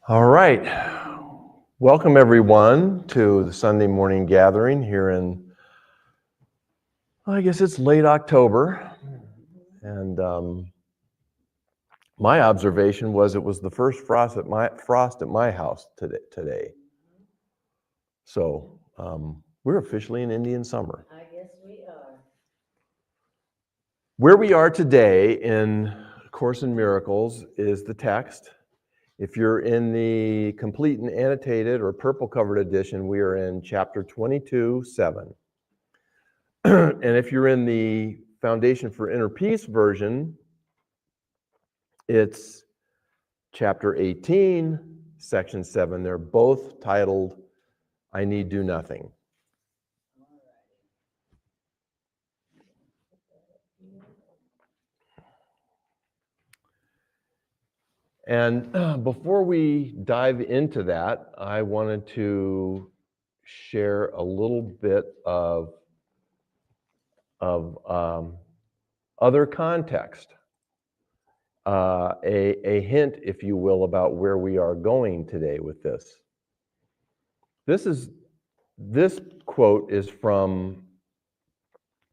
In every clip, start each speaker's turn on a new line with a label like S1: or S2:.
S1: All right. Welcome, everyone, to the Sunday morning gathering here in, I guess it's late October. And my observation was it was the first frost at my house today. So we're officially in Indian summer.
S2: I guess we are.
S1: Where we are today in Course in Miracles is the text. If you're in the complete and annotated or purple covered edition, we are in chapter 22:7. And if you're in the Foundation for Inner Peace version, it's chapter 18, section 7. They're both titled, I Need Do Nothing. And before we dive into that, I wanted to share a little bit of other context, a hint, if you will, about where we are going today with this. This quote is from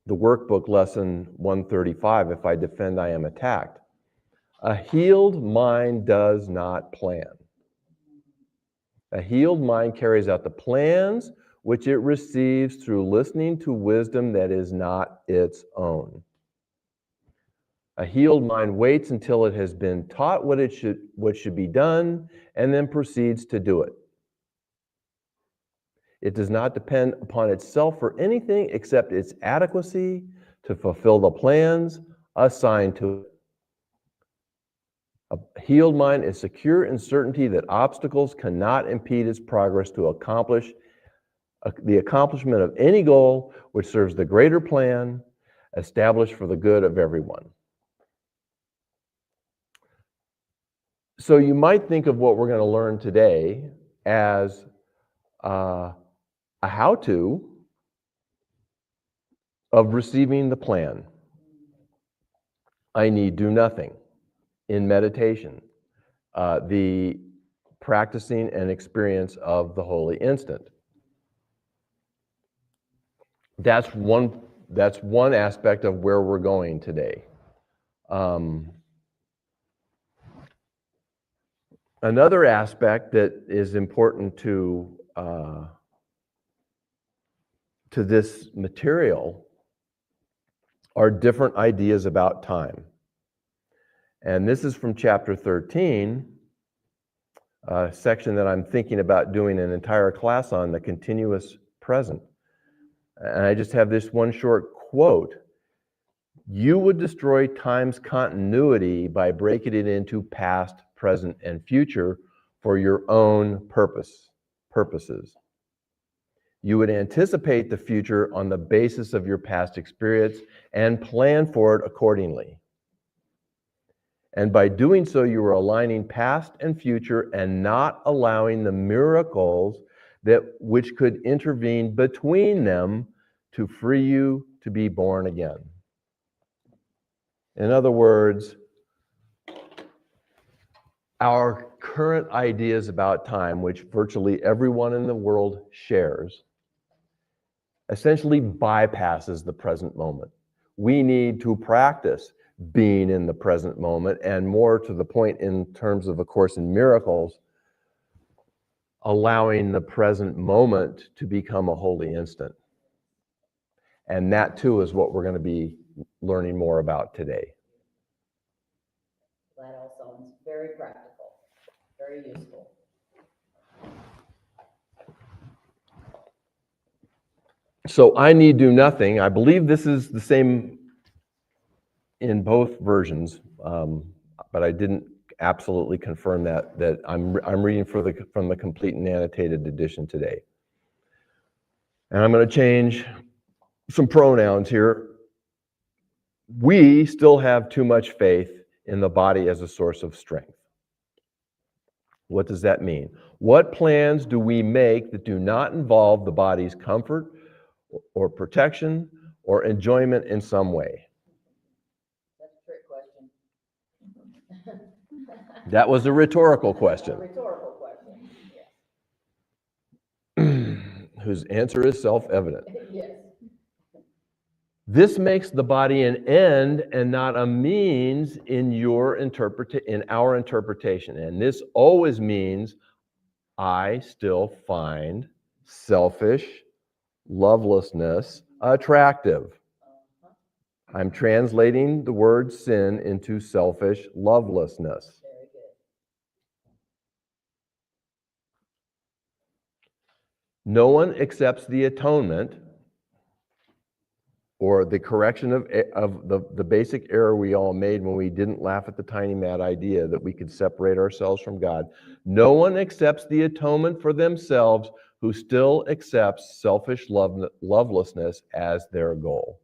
S1: the workbook lesson 135, If I Defend, I Am Attacked. A healed mind does not plan. A healed mind carries out the plans which it receives through listening to wisdom that is not its own. A healed mind waits until it has been taught what should be done and then proceeds to do it. It does not depend upon itself for anything except its adequacy to fulfill the plans assigned to it. A healed mind is secure in certainty that obstacles cannot impede its progress to accomplish the accomplishment of any goal which serves the greater plan established for the good of everyone. So you might think of what we're going to learn today as a how-to of receiving the plan. I need do nothing in meditation, the practicing and experience of the holy instant. That's one aspect of where we're going today. Another aspect that is important to this material are different ideas about time. And this is from chapter 13, a section that I'm thinking about doing an entire class on, the continuous present. And I just have this one short quote. You would destroy time's continuity by breaking it into past, present, and future for your own purposes. You would anticipate the future on the basis of your past experience and plan for it accordingly. And by doing so, you are aligning past and future and not allowing the miracles which could intervene between them to free you to be born again. In other words, our current ideas about time, which virtually everyone in the world shares, essentially bypasses the present moment. We need to practice being in the present moment, and more to the point in terms of A Course in Miracles, allowing the present moment to become a holy instant. And that too is what we're going to be learning more about today.
S2: That all sounds very practical, very useful.
S1: So I need do nothing. I believe this is the same in both versions, but I didn't absolutely confirm that I'm reading from the complete and annotated edition today. And I'm going to change some pronouns here. We still have too much faith in the body as a source of strength. What does that mean? What plans do we make that do not involve the body's comfort or protection or enjoyment in some way?
S2: That's a trick question.
S1: That was a rhetorical
S2: A
S1: question.
S2: rhetorical question, yes.
S1: Whose answer is self-evident.
S2: Yes.
S1: This makes the body an end and not a means in our interpretation. And this always means I still find selfish lovelessness attractive. I'm translating the word sin into selfish lovelessness.
S2: Very good.
S1: No one accepts the atonement or the correction of the basic error we all made when we didn't laugh at the tiny mad idea that we could separate ourselves from God. No one accepts the atonement for themselves who still accepts selfish lovelessness as their goal.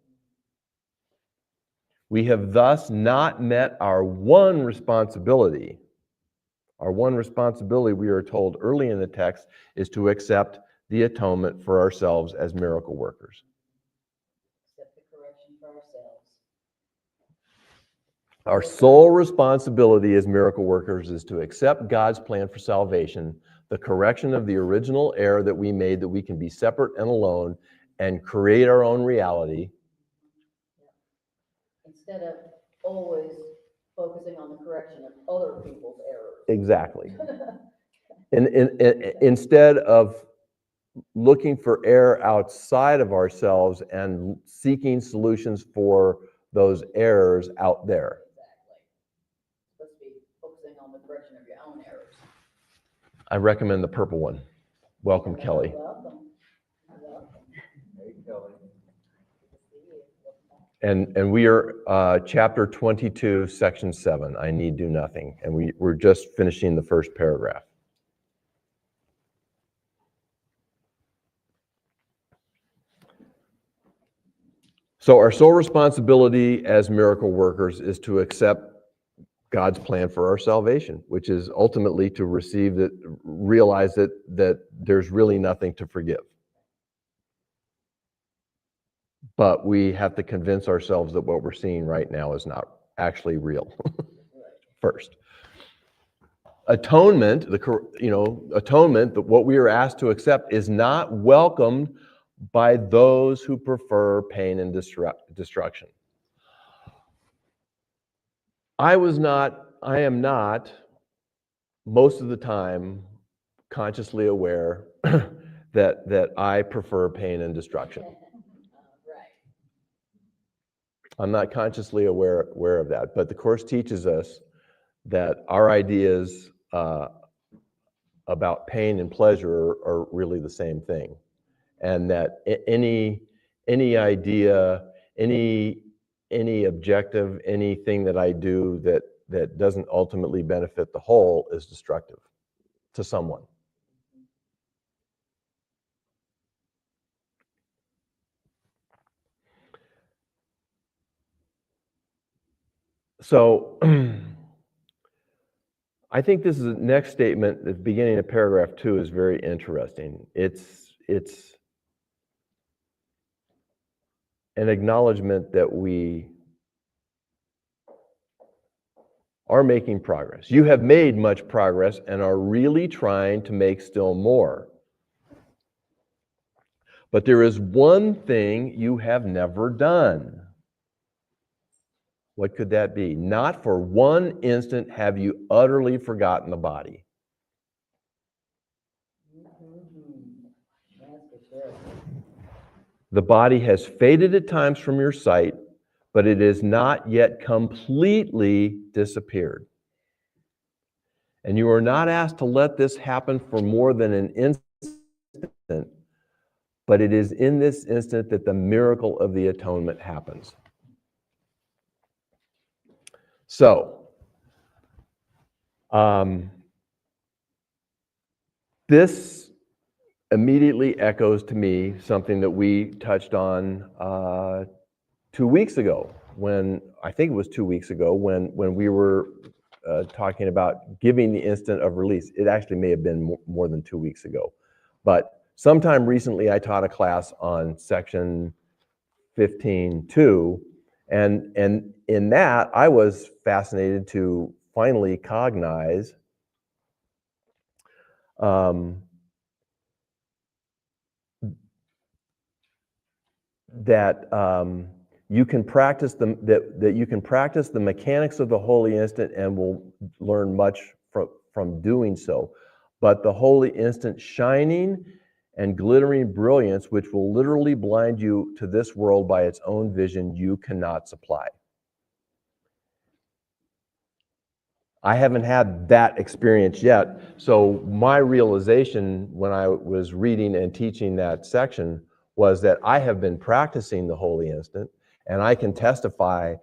S1: We have thus not met our one responsibility. Our one responsibility, we are told early in the text, is to accept the atonement for ourselves as miracle workers.
S2: Accept the correction for ourselves.
S1: Our sole responsibility as miracle workers is to accept God's plan for salvation, the correction of the original error that we made, that we can be separate and alone and create our own reality.
S2: Instead of always focusing on the correction of other people's errors.
S1: Exactly. And instead of looking for error outside of ourselves and seeking solutions for those errors out there.
S2: Exactly. Supposed to be focusing on the correction of your own errors.
S1: I recommend the purple one. Welcome, Kelly.
S2: Welcome. Welcome.
S3: Hey, Kelly.
S2: Good to see you. Welcome back.
S1: And we are chapter 22, section 7. I need do nothing. And we're just finishing the first paragraph. So our sole responsibility as miracle workers is to accept God's plan for our salvation, which is ultimately to realize that there's really nothing to forgive. But we have to convince ourselves that what we're seeing right now is not actually real. First. Atonement, atonement, what we are asked to accept, is not welcomed by those who prefer pain and destruction. I am not, most of the time, consciously aware that I prefer pain and destruction.
S2: Right.
S1: I'm not consciously aware of that, but the Course teaches us that our ideas about pain and pleasure are really the same thing, and that any idea, any objective, anything that I do that doesn't ultimately benefit the whole is destructive to someone. So I think this is the next statement at the beginning of paragraph 2 is very interesting. It's an acknowledgement that we are making progress. You have made much progress and are really trying to make still more. But there is one thing you have never done. What could that be? Not for one instant have you utterly forgotten the body.
S2: That's for sure.
S1: The body has faded at times from your sight, but it has not yet completely disappeared. And you are not asked to let this happen for more than an instant, but it is in this instant that the miracle of the atonement happens. So, this immediately echoes to me something that we touched on 2 weeks ago, when we were talking about giving the instant of release. It actually may have been more than 2 weeks ago, but sometime recently I taught a class on section 15.2, and in that I was fascinated to finally cognize that you can practice that you can practice the mechanics of the holy instant and will learn much from doing so. But the holy instant shining and glittering brilliance, which will literally blind you to this world by its own vision, you cannot supply. I haven't had that experience yet. So my realization when I was reading and teaching that section was that I have been practicing the holy instant, and I can testify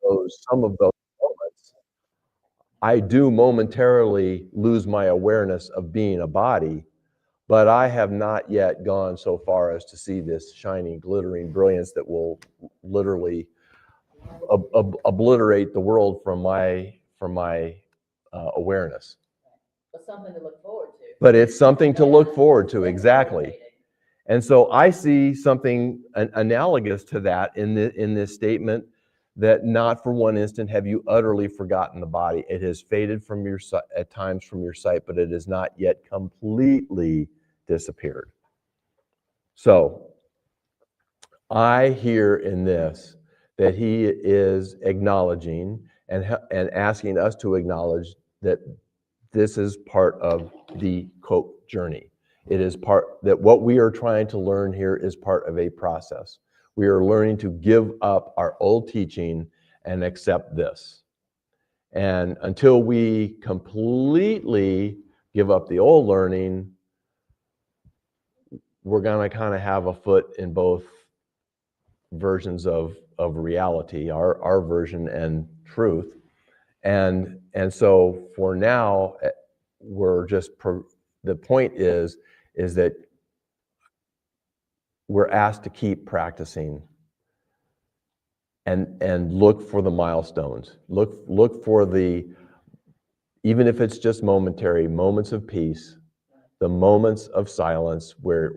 S1: some of those moments. I do momentarily lose my awareness of being a body, but I have not yet gone so far as to see this shining, glittering brilliance that will literally obliterate the world from my awareness.
S2: But something to look forward to.
S1: But it's something to look forward to, exactly. And so I see something analogous to that in this statement, that not for one instant have you utterly forgotten the body. It has faded from your sight at times from your sight, but it has not yet completely disappeared. So I hear in this that he is acknowledging and asking us to acknowledge that this is part of the quote journey. It is part that what we are trying to learn here is part of a process. We are learning to give up our old teaching and accept this. And until we completely give up the old learning, we're going to kind of have a foot in both versions of reality, our version and truth. And so for now, we're just, the point is that we're asked to keep practicing and look for the milestones. Look for the, even if it's just momentary, moments of peace, the moments of silence where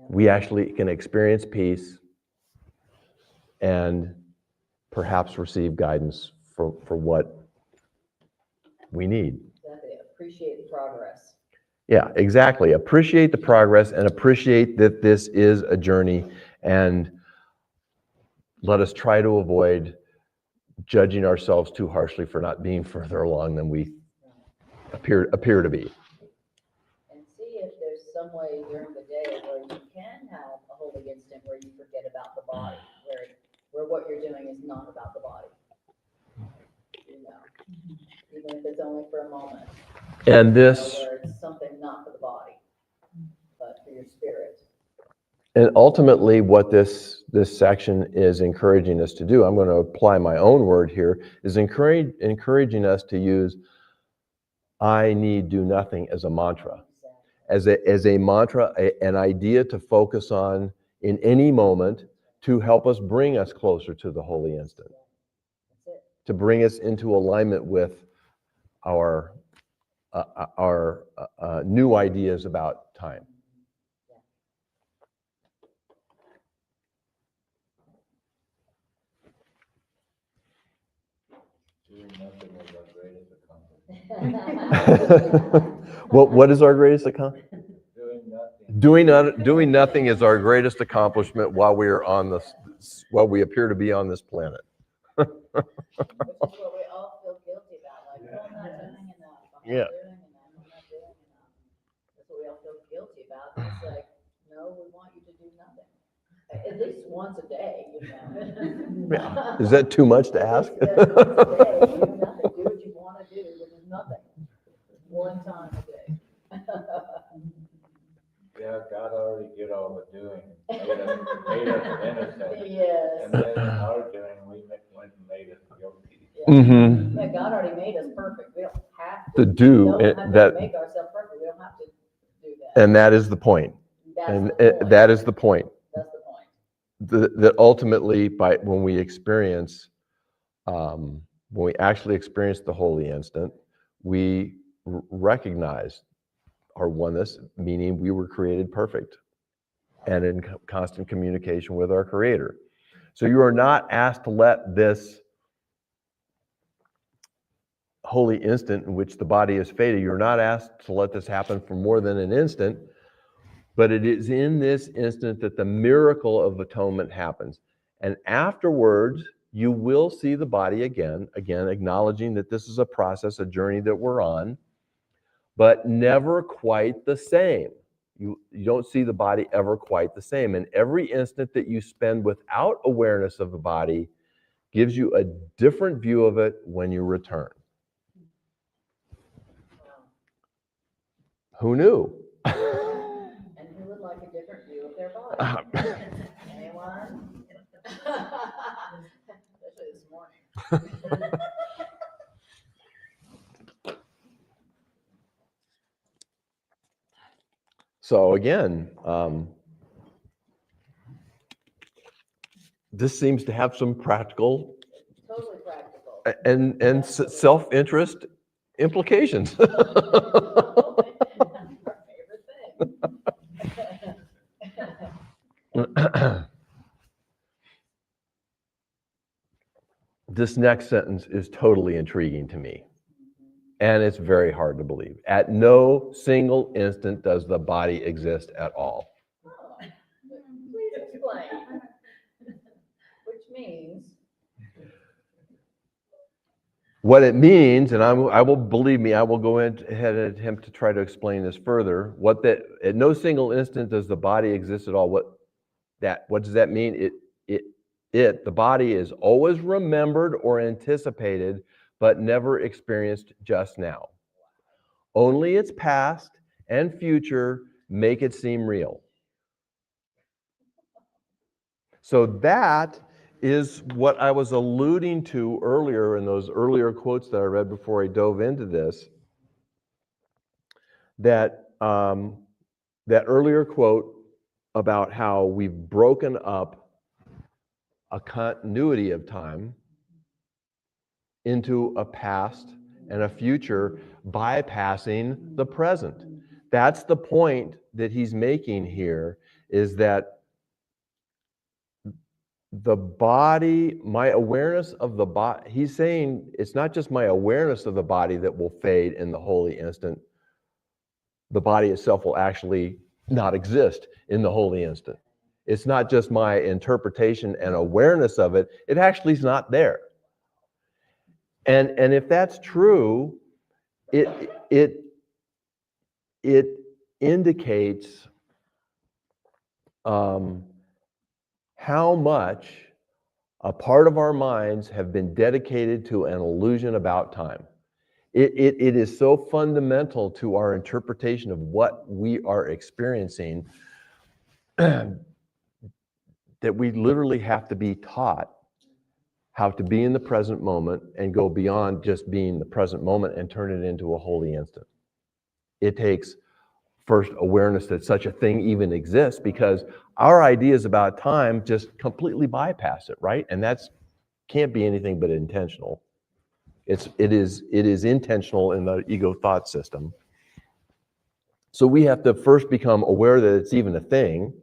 S1: we actually can experience peace and perhaps receive guidance for what we need.
S2: Exactly. Appreciate the progress.
S1: Yeah, exactly. Appreciate the progress and appreciate that this is a journey, and let us try to avoid judging ourselves too harshly for not being further along than we appear to be.
S2: And see if there's some way during the day where you can have a holy instant where you forget about the body, where what you're doing is not about the body. You know, even if it's only for a moment.
S1: And this,
S2: where it's something not for the body, but for your spirit.
S1: and ultimately what this section is encouraging us to do, I'm going to apply my own word here, is encouraging us to use I need do nothing as a mantra.
S2: Exactly.
S1: As a mantra, an idea to focus on in any moment to help us bring us closer to the holy instant.
S2: That's it.
S1: To bring us into alignment with our new ideas about time.
S3: Doing nothing is our greatest accomplishment.
S1: What is our greatest accomplishment?
S3: Doing nothing.
S1: Doing nothing is our greatest accomplishment while we are on this, while we appear to be on this planet.
S2: Which is what we all feel guilty about, like, oh, I'm not doing enough, I'm not doing enough, I'm not doing enough. That's what we all feel guilty about. And it's like, no, we want you to do nothing. At least once a day, you know.
S1: Yeah. Is that too much to ask?
S2: Once a day, do nothing. Do what you want to do, which is nothing. One time a day.
S3: Yeah, God already did all the doing. Made us innocent.
S2: Yes.
S3: And then in our doing, we went and made us guilty.
S2: Yeah.
S1: Mm-hmm.
S2: Yeah, God already made us perfect. We don't have
S1: To
S2: to.
S1: do
S2: We don't have
S1: that,
S2: to make ourselves perfect. We don't have to do that.
S1: and that is the point. And that is the point.
S2: That's the point.
S1: That ultimately, when we actually experience the holy instant, we recognize our oneness, meaning we were created perfect and in constant communication with our Creator. So you are not asked to let this holy instant in which the body is faded, you're not asked to let this happen for more than an instant, but it is in this instant that the miracle of atonement happens. And afterwards, you will see the body again, acknowledging that this is a process, a journey that we're on, but never quite the same. You don't see the body ever quite the same. And every instant that you spend without awareness of the body gives you a different view of it when you return. Who knew?
S2: And who would like a different view of their body? Anyone? Especially this morning.
S1: So again, this seems to have some practical
S2: Totally practical.
S1: and self-interest implications.
S2: Our favorite thing.
S1: This next sentence is totally intriguing to me, and it's very hard to believe. At no single instant does the body exist at all.
S2: Oh, please explain. Which means,
S1: What it means, and I will believe me, I will go ahead and attempt to try to explain this further. At no single instant does the body exist at all. What does that mean? The body is always remembered or anticipated, but never experienced just now. Only its past and future make it seem real. So that is what I was alluding to earlier in those earlier quotes that I read before I dove into this. That earlier quote about how we've broken up a continuity of time into a past and a future, bypassing the present. That's the point that he's making here, is that the body, my awareness of the body, he's saying it's not just my awareness of the body that will fade in the holy instant. The body itself will actually not exist in the holy instant. It's not just my interpretation and awareness of it, it actually is not there. And if that's true, it indicates how much a part of our minds have been dedicated to an illusion about time. It is so fundamental to our interpretation of what we are experiencing that we literally have to be taught how to be in the present moment and go beyond just being the present moment and turn it into a holy instant. It takes first awareness that such a thing even exists, because our ideas about time just completely bypass it, right? And that's can't be anything but intentional. It is intentional in the ego thought system. So we have to first become aware that it's even a thing.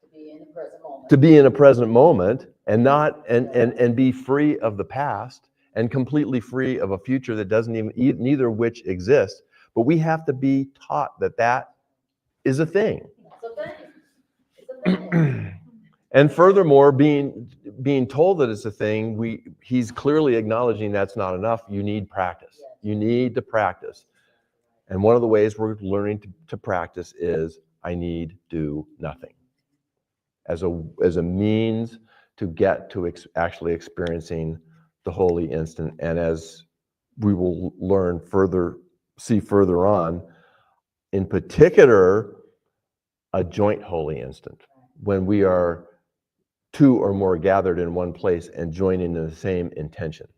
S2: to be in the present moment.
S1: To be in a present moment and not and be free of the past and completely free of a future that doesn't even, neither of which exists. But we have to be taught that that is a thing.
S2: It's a thing. It's a thing.
S1: And furthermore, being told that it's a thing, he's clearly acknowledging that's not enough. You need practice. You need to practice. And one of the ways we're learning to practice is I need do nothing as a means to get to actually experiencing the holy instant. And as we will see further on, in particular, a joint holy instant, when we are two or more gathered in one place and joining in the same intention.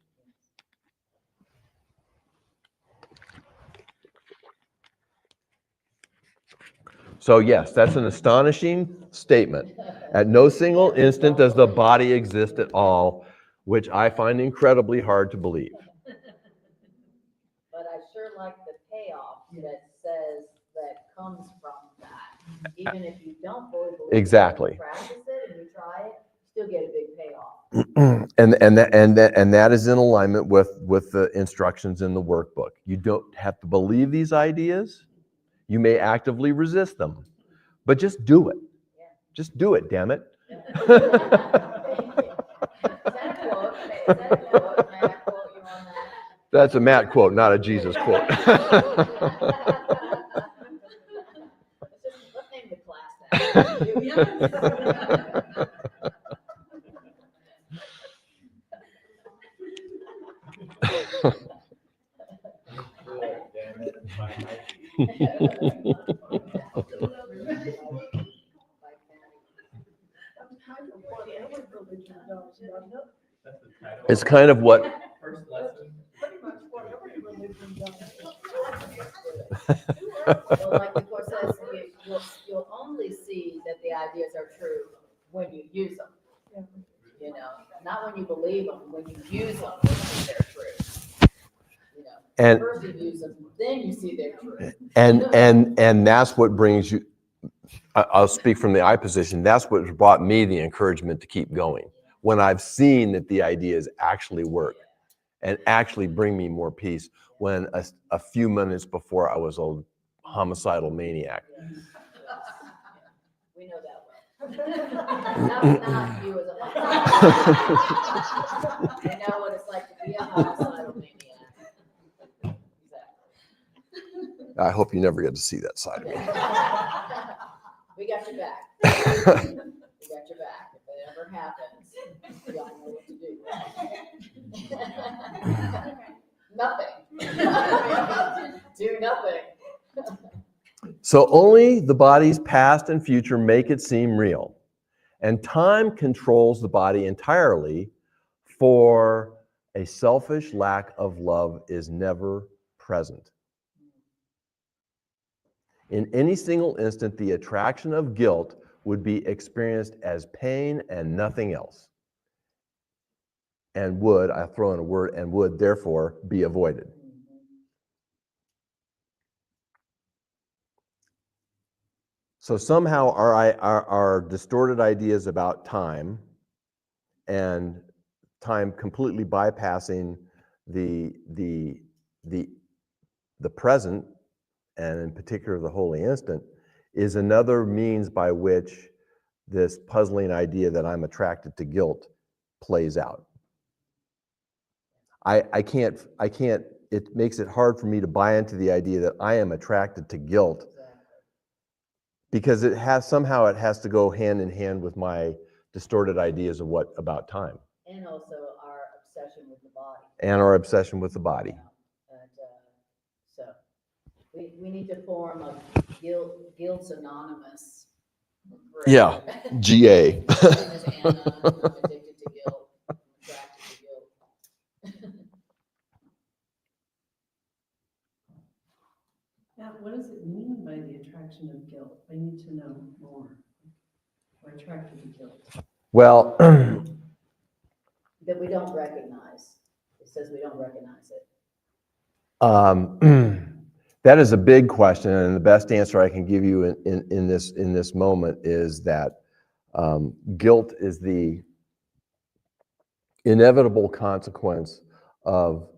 S1: So yes, that's an astonishing statement. At no single instant does the body exist at all, which I find incredibly hard to believe.
S2: But I sure like the payoff that comes from that. Even if you don't fully believe
S1: Exactly.
S2: it, you practice it and you try it, still get a big payoff.
S1: And that is in alignment with the instructions in the workbook. You don't have to believe these ideas. You may actively resist them, but just do it.
S2: Yeah.
S1: Just do it, damn it.
S2: Thank you. Is that a quote? Is that a quote? May I quote you on that?
S1: That's a Matt quote, not a Jesus quote.
S2: Let's name the class that.
S3: Damn it, my
S1: It's kind of what.
S2: Well, like the course says, you'll only see that the ideas are true when you use them. You know, not when you believe them, when you use them, they're true. You know,
S1: And
S2: first you use them, then you see they're true.
S1: and that's what brings you. I'll speak from the I position. That's what brought me the encouragement to keep going. When I've seen that the ideas actually work and actually bring me more peace, when a few minutes before I was a homicidal maniac.
S2: We know that well. Not you as a homicidal. I know what it's like to be a homicidal maniac. Exactly.
S1: I hope you never get to see that side of me.
S2: We got your back. We got your back. If it ever happens, y'all know what to do. Nothing. Do nothing.
S1: So only the body's past and future make it seem real. And time controls the body entirely, for a selfish lack of love is never present. In any single instant, the attraction of guilt would be experienced as pain and nothing else. And would, I throw in a word, and would therefore be avoided. So somehow our distorted ideas about time and time completely bypassing the present, and in particular the holy instant, is another means by which this puzzling idea that I'm attracted to guilt plays out. I can't, it makes it hard for me to buy into the idea that I am attracted to guilt, because it has to go hand in hand with my distorted ideas of about time.
S2: And also our obsession with the body.
S1: And our obsession with the body.
S2: And, so we need to form a Guilt's Anonymous. Group.
S1: Yeah, GA.
S2: My name is Anna. I'm addicted to guilt. I'm attracted to guilt.
S4: Now, what does it mean by the attraction of guilt? I need to know more. We're attracted to guilt.
S1: Well,
S2: That we don't recognize. It says we don't recognize it.
S1: that is a big question, and the best answer I can give you in this moment is that guilt is the inevitable consequence of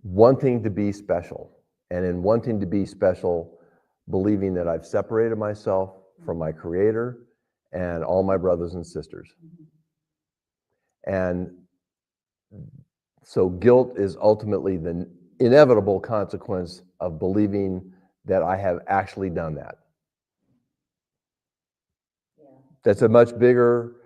S1: wanting to be special, and in wanting to be special, believing that I've separated myself from my Creator and all my brothers and sisters. And so guilt is ultimately the inevitable consequence of believing that I have actually done that.
S2: Yeah.
S1: There's a much bigger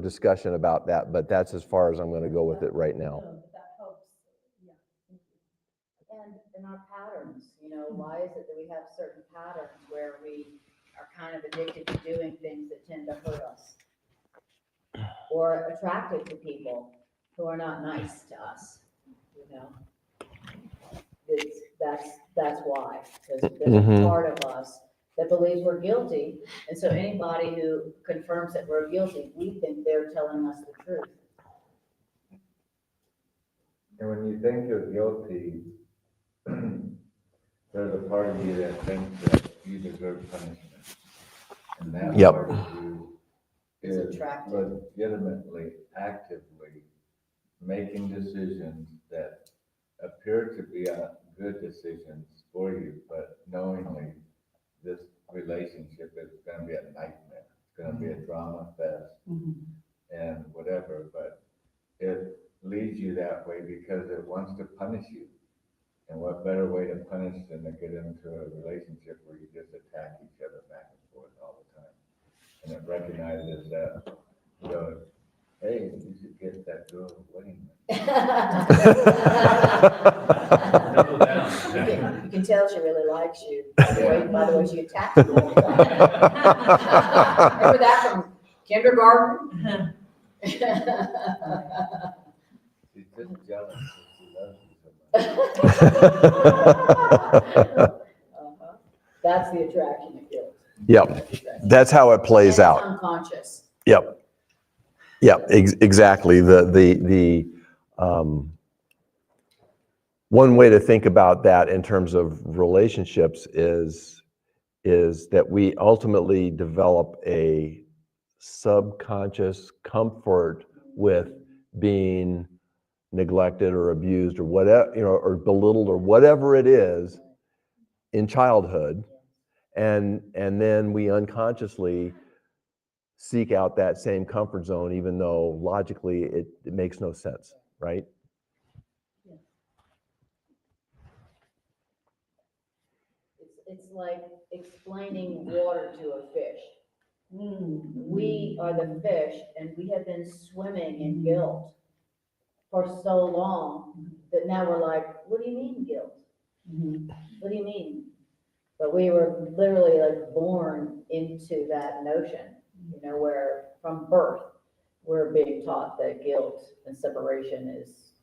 S1: discussion about that, but that's as far as I'm going to go with it right now.
S4: That helps. Yeah.
S2: And our patterns, why is it that we have certain patterns where we are kind of addicted to doing things that tend to hurt us? Or attracted to people who are not nice to us, That's why, because there's a part of us that believes we're guilty, and so anybody who confirms that we're guilty, we think they're telling us the truth.
S3: And when you think you're guilty, there's a part of you that thinks that you deserve punishment. And that
S1: Yep.
S3: part of you
S2: It's
S3: is
S2: attractive.
S3: legitimately, actively making decisions that appear to be good decisions for you, but knowingly this relationship is gonna be a nightmare. It's gonna be a drama fest
S4: Mhm.
S3: and whatever, but it leads you that way because it wants to punish you. And what better way to punish than to get into a relationship where you just attack each other back and forth all the time? And it recognizes that, you know, hey, you should get that girl a wedding ring.
S5: Double down.
S2: You can tell she really likes you by the way she attacks you all the time. Remember that from kindergarten?
S3: She's just jealous because she loves you so much.
S2: That's the attraction of guilt.
S1: Yep, that's how it plays
S2: And it's
S1: out.
S2: unconscious.
S1: Yep, yep, exactly. One way to think about that in terms of relationships is that we ultimately develop a subconscious comfort with being neglected or abused or whatever, or belittled or whatever it is in childhood. And then we unconsciously seek out that same comfort zone, even though logically it makes no sense, right?
S2: It's like explaining water to a fish.
S4: Mm.
S2: We are the fish, and we have been swimming in guilt for so long that now we're like, what do you mean guilt?
S4: Mhm.
S2: What do you mean? But we were literally like born into that notion, where from birth, we're being taught that guilt and separation is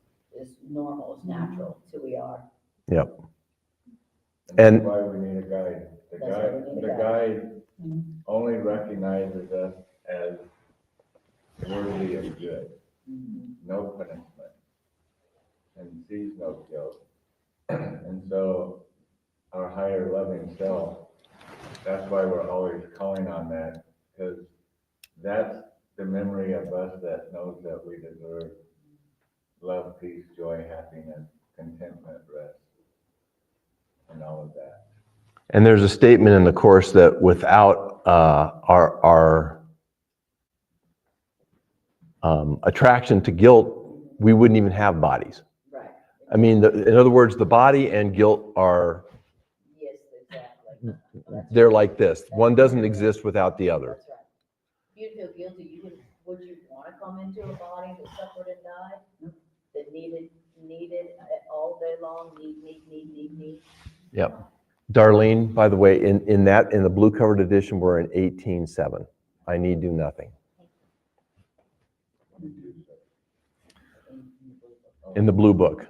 S2: normal, is natural, it's who we are.
S1: Yep.
S3: And
S1: And-
S3: that's why we need a guide. The
S2: That's why
S3: guide,
S2: we need a
S3: the
S2: guide.
S3: guide
S4: Mhm.
S3: only recognizes us as worthy of good, no punishment, and sees no guilt. And so our higher loving self, that's why we're always calling on that, because that's the memory of us that knows that we deserve love, peace, joy, happiness, contentment, rest, and all of that.
S1: And there's a statement in the Course that without our attraction to guilt, we wouldn't even have bodies.
S2: Right.
S1: I mean, in other words, the body and guilt are,
S2: Yes, exactly.
S1: they're like this. One doesn't exist without the other.
S2: That's right. If you feel guilty, would you want to come into a body that suffered and died? That needed all day long, need?
S1: Yep. Darlene, by the way, in the blue covered edition, we're in 18:7. I need do nothing. In the blue book,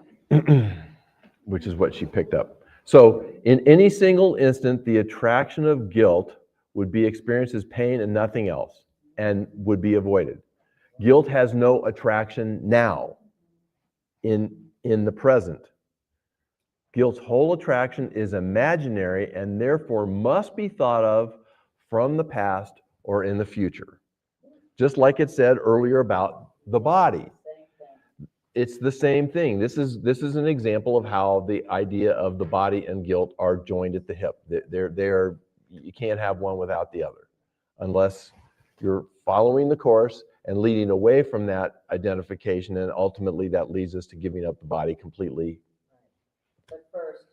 S1: which is what she picked up. So in any single instant, the attraction of guilt would be experienced as pain and nothing else, and would be avoided. Guilt has no attraction now, in the present. Guilt's whole attraction is imaginary and therefore must be thought of from the past or in the future. Just like it said earlier about the body.
S2: Same thing.
S1: It's the same thing. This is an example of how the idea of the body and guilt are joined at the hip. They're you can't have one without the other, unless you're following the Course and leading away from that identification, and ultimately that leads us to giving up the body completely.
S2: But first,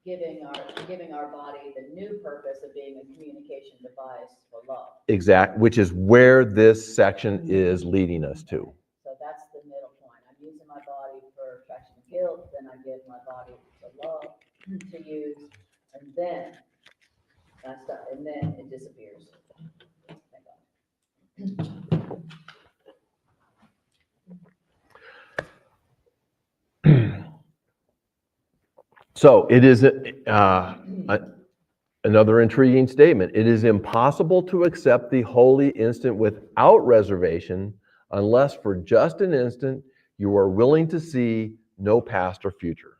S2: giving our body the new purpose of being a communication device for love.
S1: Which is where this section is leading us to.
S2: So that's the middle point. I'm using my body for attraction and guilt, then I give my body to love to use, and then it disappears. Thank God.
S1: So it is another intriguing statement. It is impossible to accept the holy instant without reservation unless for just an instant you are willing to see no past or future.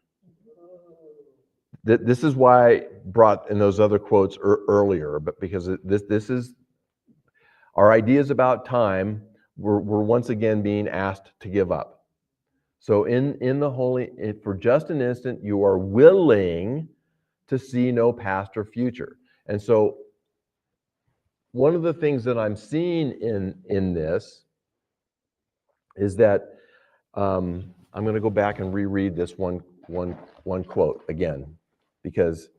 S1: This is why I brought in those other quotes earlier, but because this is Our ideas about time, we're once again being asked to give up. So in the holy, for just an instant, you are willing to see no past or future. And so one of the things that I'm seeing in this is that I'm going to go back and reread this one quote again, because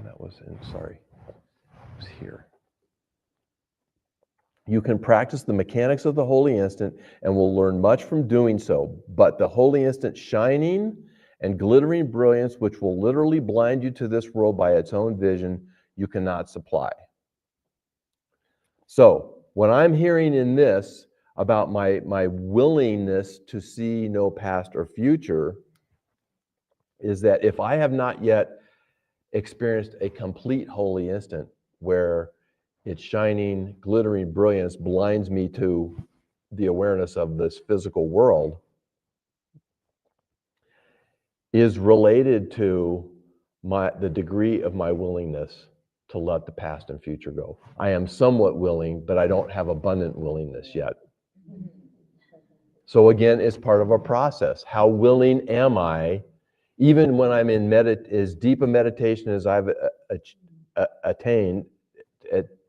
S1: that was sorry, it was here. You can practice the mechanics of the holy instant and will learn much from doing so, but the holy instant shining and glittering brilliance, which will literally blind you to this world by its own vision, you cannot supply. So when I'm hearing in this about my willingness to see no past or future, is that if I have not yet experienced a complete holy instant where its shining, glittering brilliance blinds me to the awareness of this physical world, is related to the degree of my willingness to let the past and future go. I am somewhat willing, but I don't have abundant willingness yet. So again, it's part of a process. How willing am I, even when I'm in as deep a meditation as I've attained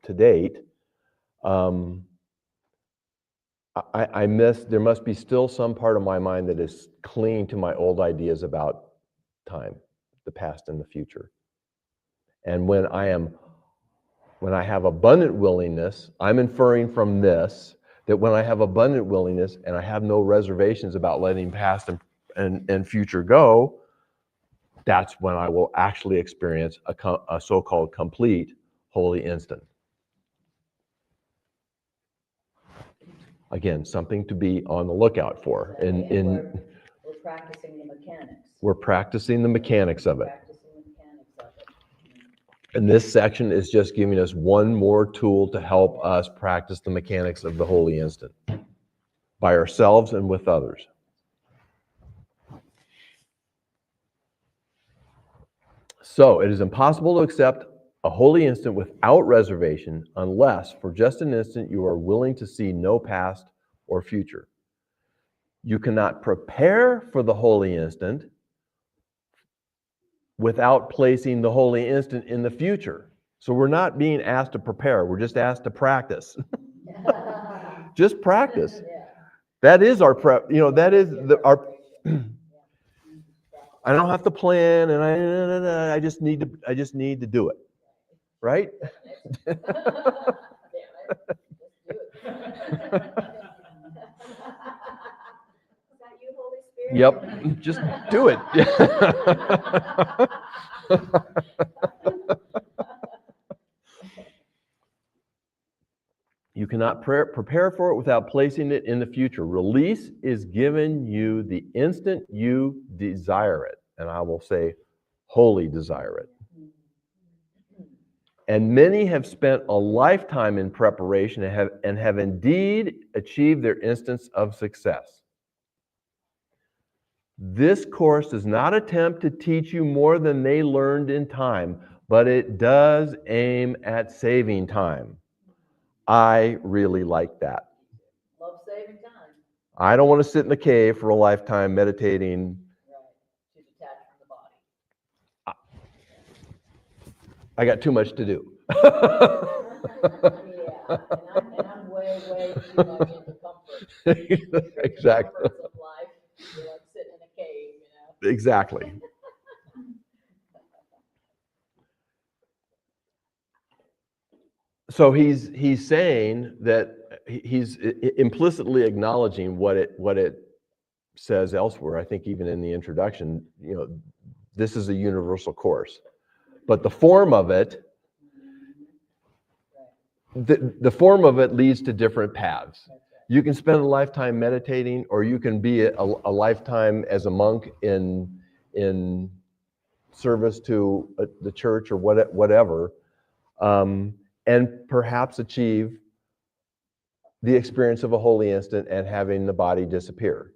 S1: to date, there must be still some part of my mind that is clinging to my old ideas about time, the past and the future. And when I have abundant willingness, I'm inferring from this that when I have abundant willingness and I have no reservations about letting past and future go, that's when I will actually experience a so-called complete holy instant. Again, something to be on the lookout for.
S2: We're practicing the mechanics.
S1: We're practicing the mechanics of it.
S2: Practicing the mechanics of it.
S1: And this section is just giving us one more tool to help us practice the mechanics of the holy instant by ourselves and with others. So it is impossible to accept a holy instant without reservation unless for just an instant you are willing to see no past or future. You cannot prepare for the holy instant without placing the holy instant in the future. So we're not being asked to prepare, we're just asked to practice. Just practice.
S2: Yeah.
S1: That is our prep, that is our I don't have to plan, and I just need to do it. Right?
S2: Damn it. Just do it. Is that you, Holy Spirit?
S1: Yep, just do it. You cannot prepare for it without placing it in the future. Release is given you the instant you desire it. And I will say, wholly desire it. And many have spent a lifetime in preparation and have indeed achieved their instance of success. This course does not attempt to teach you more than they learned in time, but it does aim at saving time. I really like that.
S2: Love saving time.
S1: I don't want to sit in the cave for a lifetime meditating.
S2: Right. To detach from the body.
S1: I got too much to do.
S2: Yeah, and I'm way too much into comfort.
S1: Exactly.
S2: Comforts of life. You're like sitting in a cave,
S1: Exactly. So he's saying that he's implicitly acknowledging what it says elsewhere. I think even in the introduction, this is a universal course, but the form of it, the form of it leads to different paths. You can spend a lifetime meditating, or you can be a lifetime as a monk in service to the church or whatever. And perhaps achieve the experience of a holy instant and having the body disappear.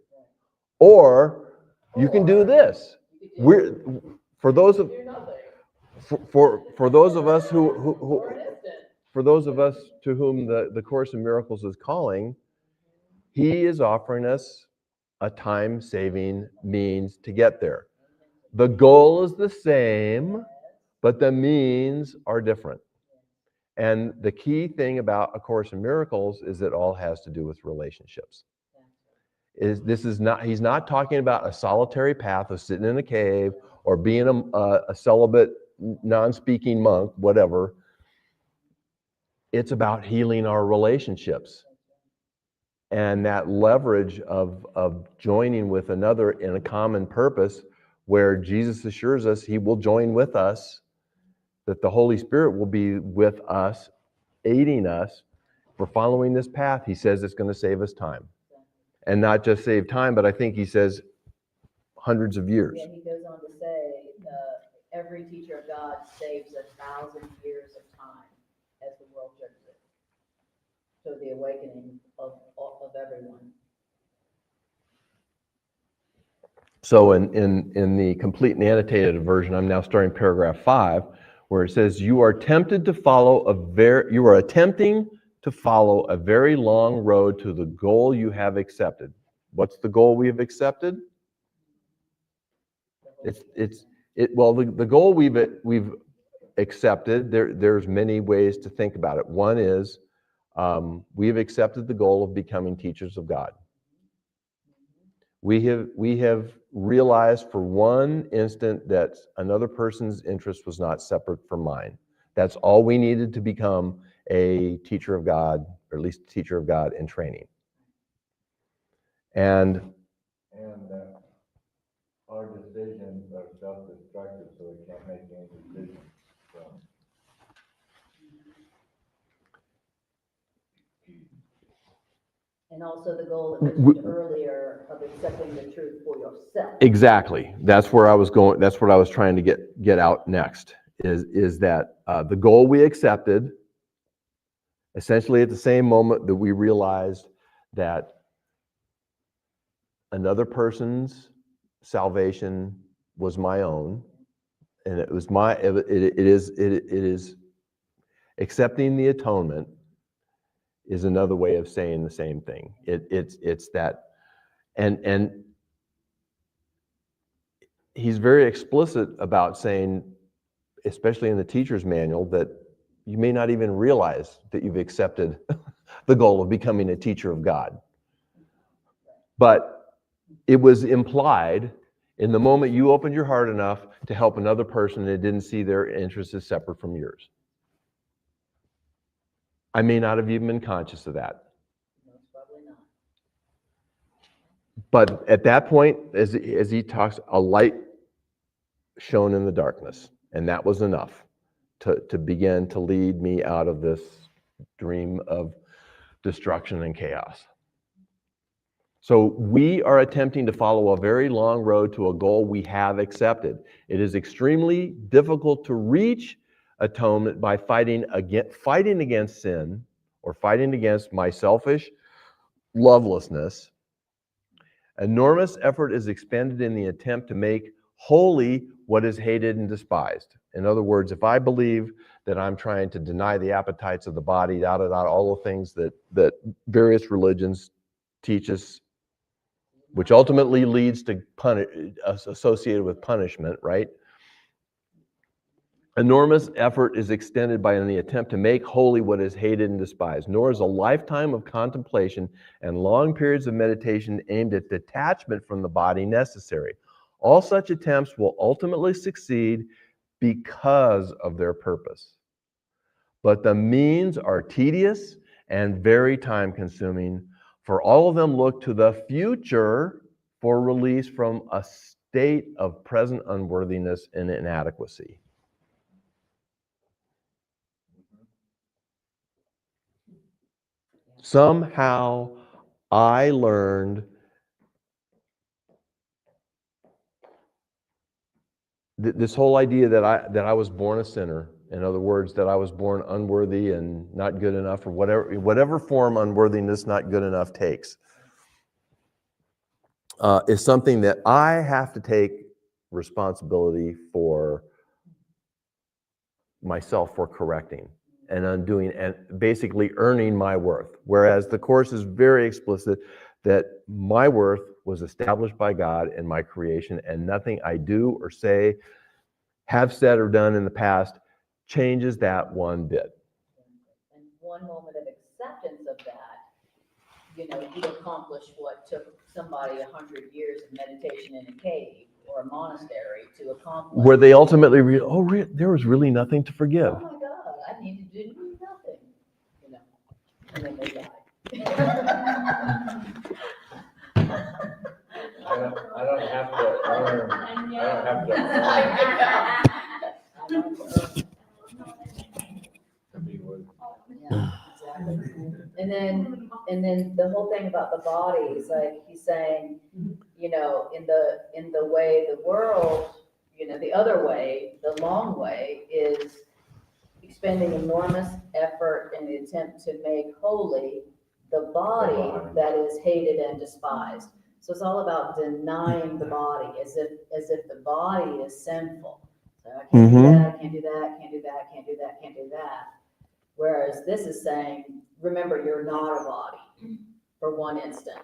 S1: Or you can do this. we're, for those of,
S2: Do nothing.
S1: for those of us who
S2: For an instant.
S1: for those of us to whom the Course in Miracles is calling, he is offering us a time-saving means to get there. The goal is the same, but the means are different. And the key thing about A Course in Miracles is it all has to do with relationships. He's not talking about a solitary path of sitting in a cave or being a celibate, non-speaking monk, whatever. It's about healing our relationships. And that leverage of joining with another in a common purpose, where Jesus assures us he will join with us, that the Holy Spirit will be with us, aiding us. For following this path, he says it's going to save us time. And not just save time, but I think he says hundreds of years.
S2: Yeah, he goes on to say, every teacher of God saves 1,000 years of time as the world judges it. So the awakening of everyone.
S1: So in the complete and annotated version, I'm now starting paragraph 5, where it says, you are attempting to follow a very long road to the goal you have accepted. What's the goal we have accepted? The goal we've accepted, there's many ways to think about it. One is we have accepted the goal of becoming teachers of God. We have realized for one instant that another person's interest was not separate from mine. That's all we needed to become a teacher of God, or at least a teacher of God in training. And
S3: our decisions are self-destructive, so we can't make any decisions.
S2: And also the goal that you mentioned earlier of accepting the truth for yourself.
S1: Exactly. That's where I was going. That's what I was trying to get out next. Is that the goal we accepted? Essentially, at the same moment that we realized that another person's salvation was my own, and it was it is accepting the atonement is another way of saying the same thing. It's that, and he's very explicit about saying, especially in the teacher's manual, that you may not even realize that you've accepted the goal of becoming a teacher of God. But it was implied in the moment you opened your heart enough to help another person and didn't see their interests as separate from yours. I may not have even been conscious of that.
S2: Most probably not.
S1: But at that point, as he talks, a light shone in the darkness, and that was enough to begin to lead me out of this dream of destruction and chaos. So we are attempting to follow a very long road to a goal we have accepted. It is extremely difficult to reach atonement by fighting against sin, or fighting against my selfish lovelessness. Enormous effort is expended in the attempt to make holy what is hated and despised. In other words, if I believe that I'm trying to deny the appetites of the body, all the things that various religions teach us, which ultimately leads to associated with punishment, right? Enormous effort is extended by the attempt to make holy what is hated and despised, nor is a lifetime of contemplation and long periods of meditation aimed at detachment from the body necessary. All such attempts will ultimately succeed because of their purpose. But the means are tedious and very time-consuming, for all of them look to the future for release from a state of present unworthiness and inadequacy. Somehow I learned this whole idea that I was born a sinner. In other words, that I was born unworthy and not good enough, or whatever form unworthiness, not good enough takes, is something that I have to take responsibility for myself for correcting and undoing and basically earning my worth. Whereas the Course is very explicit that my worth was established by God in my creation, and nothing I do or say, have said or done in the past changes that one bit.
S2: And one moment of acceptance of that, you know, you accomplish what took somebody 100 years of meditation in a cave or a monastery to accomplish.
S1: Where they ultimately there was really nothing to forgive.
S2: Oh my God, I need to do nothing, you know, and then they die.
S3: I don't have to earn, I don't have to be with.
S2: Yeah, exactly. And then the whole thing about the body is like, he's saying, you know, in the way the world, you know, the other way, the long way is expending enormous effort in the attempt to make holy the body that is hated and despised. So it's all about denying the body as if the body is sinful. So I can't do that, can't do that, can't do that, can't do that, can't do that. Whereas this is saying, remember, you're not a body for one instant.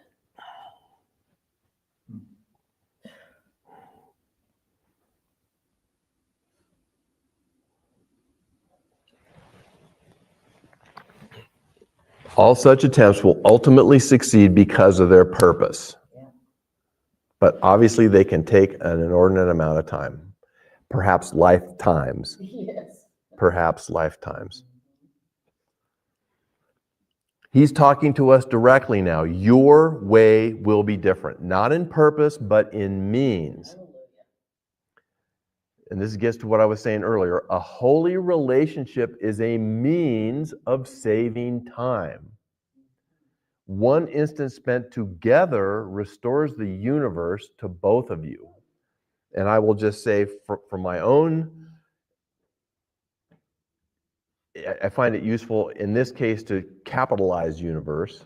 S1: All such attempts will ultimately succeed because of their purpose.
S2: Yeah.
S1: But obviously they can take an inordinate amount of time, perhaps lifetimes,
S2: Yes.
S1: perhaps lifetimes. He's talking to us directly now. Your way will be different, not in purpose, but in means.
S2: Hallelujah.
S1: And this gets to what I was saying earlier. A holy relationship is a means of saving time. One instant spent together restores the universe to both of you. And I will just say for my own, I find it useful in this case to capitalize universe.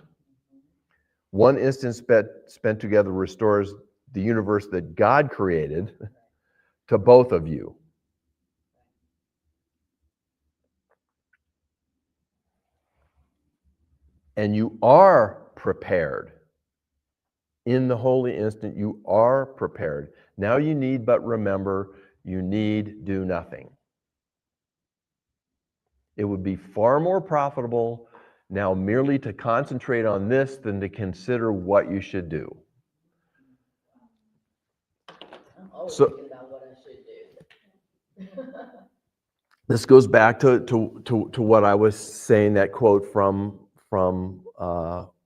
S1: One instant spent together restores the universe that God created to both of you. And you are prepared. In the holy instant, you are prepared. Now you need but remember, you need do nothing. It would be far more profitable now merely to concentrate on this than to consider what you should do.
S2: I'm always
S1: So-
S2: thinking about what I should do.
S1: This goes back to what I was saying, that quote from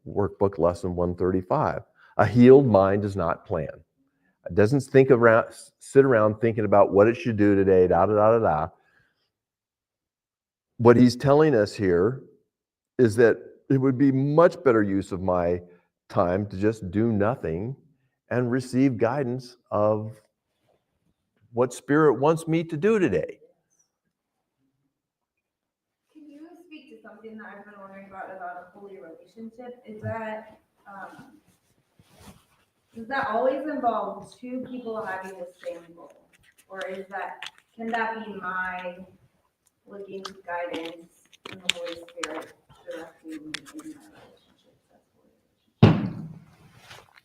S1: workbook lesson 135. A healed mind does not plan. It doesn't sit around thinking about what it should do today, da da da da da. What he's telling us here is that it would be much better use of my time to just do nothing and receive guidance of what Spirit wants me to do today.
S6: Can you speak to something that I've been wondering about a holy relationship? Is that, does that always involve two people having the same goal? Or can that be my looking for guidance in the Holy Spirit directing me in my relationships?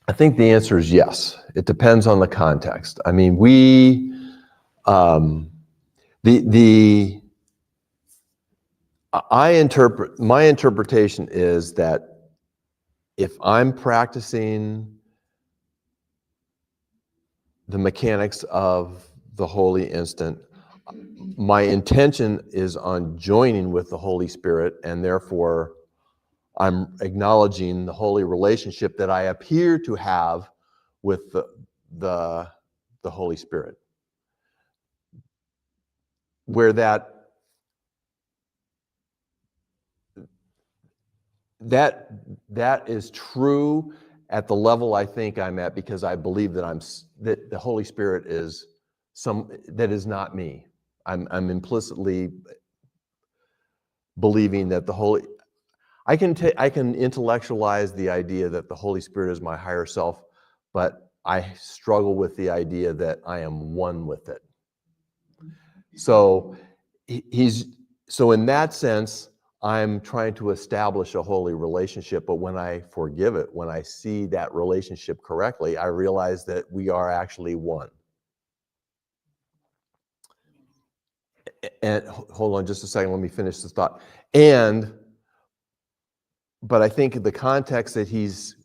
S1: I think the answer is yes. It depends on the context. I mean, my interpretation is that if I'm practicing the mechanics of the holy instant, my intention is on joining with the Holy Spirit, and therefore I'm acknowledging the holy relationship that I appear to have with the Holy Spirit. Where that is true at the level I think I'm at, because I believe that the Holy Spirit is that is not me. I'm implicitly believing that I can intellectualize the idea that the Holy Spirit is my higher self, but I struggle with the idea that I am one with it. So so in that sense, I'm trying to establish a holy relationship, but when I forgive it, when I see that relationship correctly, I realize that we are actually one. And hold on just a second, let me finish this thought. But I think the context that he's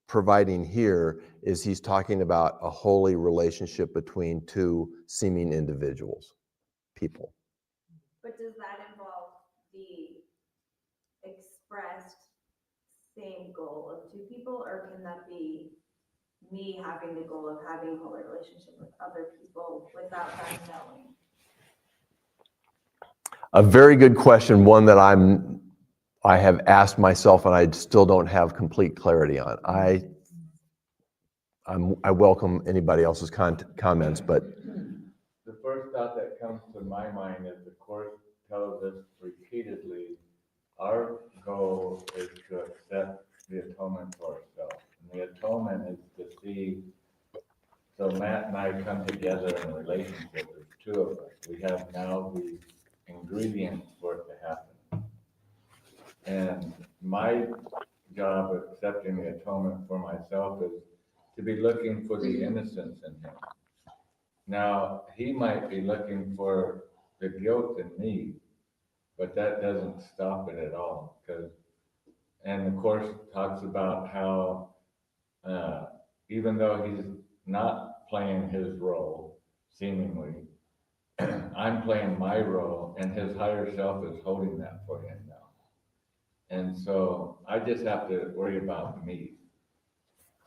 S1: providing here is he's talking about a holy relationship between two seeming individuals, people.
S6: But does that involve the expressed same goal of two people, or can that be me having the goal of having a holy relationship with other people without them knowing?
S1: A very good question, one that I have asked myself and I still don't have complete clarity on. I welcome anybody else's comments, but
S3: The first thought that comes to my mind is the Course tells us repeatedly, our goal is to accept the atonement for ourselves. And the atonement is to see, so Matt and I come together in a relationship, there's two of us. We have now the ingredients for it to happen. And my job of accepting the atonement for myself is to be looking for the innocence in him. Now, he might be looking for the guilt in me, but that doesn't stop it at all. And the Course talks about how even though he's not playing his role, seemingly, I'm playing my role, and his higher self is holding that for him now. And so I just have to worry about me.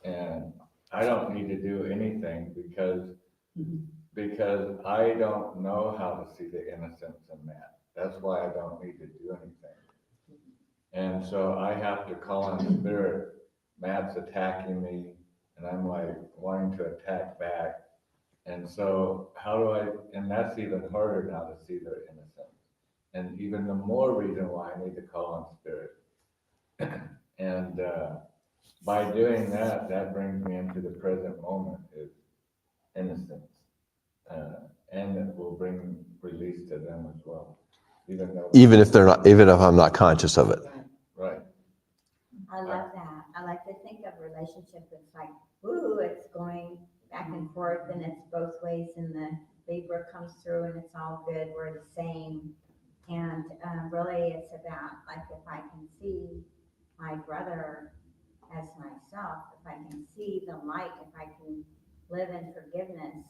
S3: And I don't need to do anything because I don't know how to see the innocence in that. That's why I don't need to do anything. And so I have to call on Spirit. Matt's attacking me, and I'm like wanting to attack back. And so and that's even harder now to see their innocence. And even the more reason why I need to call on Spirit. And by doing that, that brings me into the present moment, is innocence. And it will bring release to them as well. Even
S1: if I'm not conscious of it.
S3: Right.
S2: I love that. I like to think of relationship as like, ooh, it's going back and forth and it's both ways and the Libra comes through and it's all good. We're the same. And really it's about like if I can see my brother as myself, if I can see the light, if I can live in forgiveness,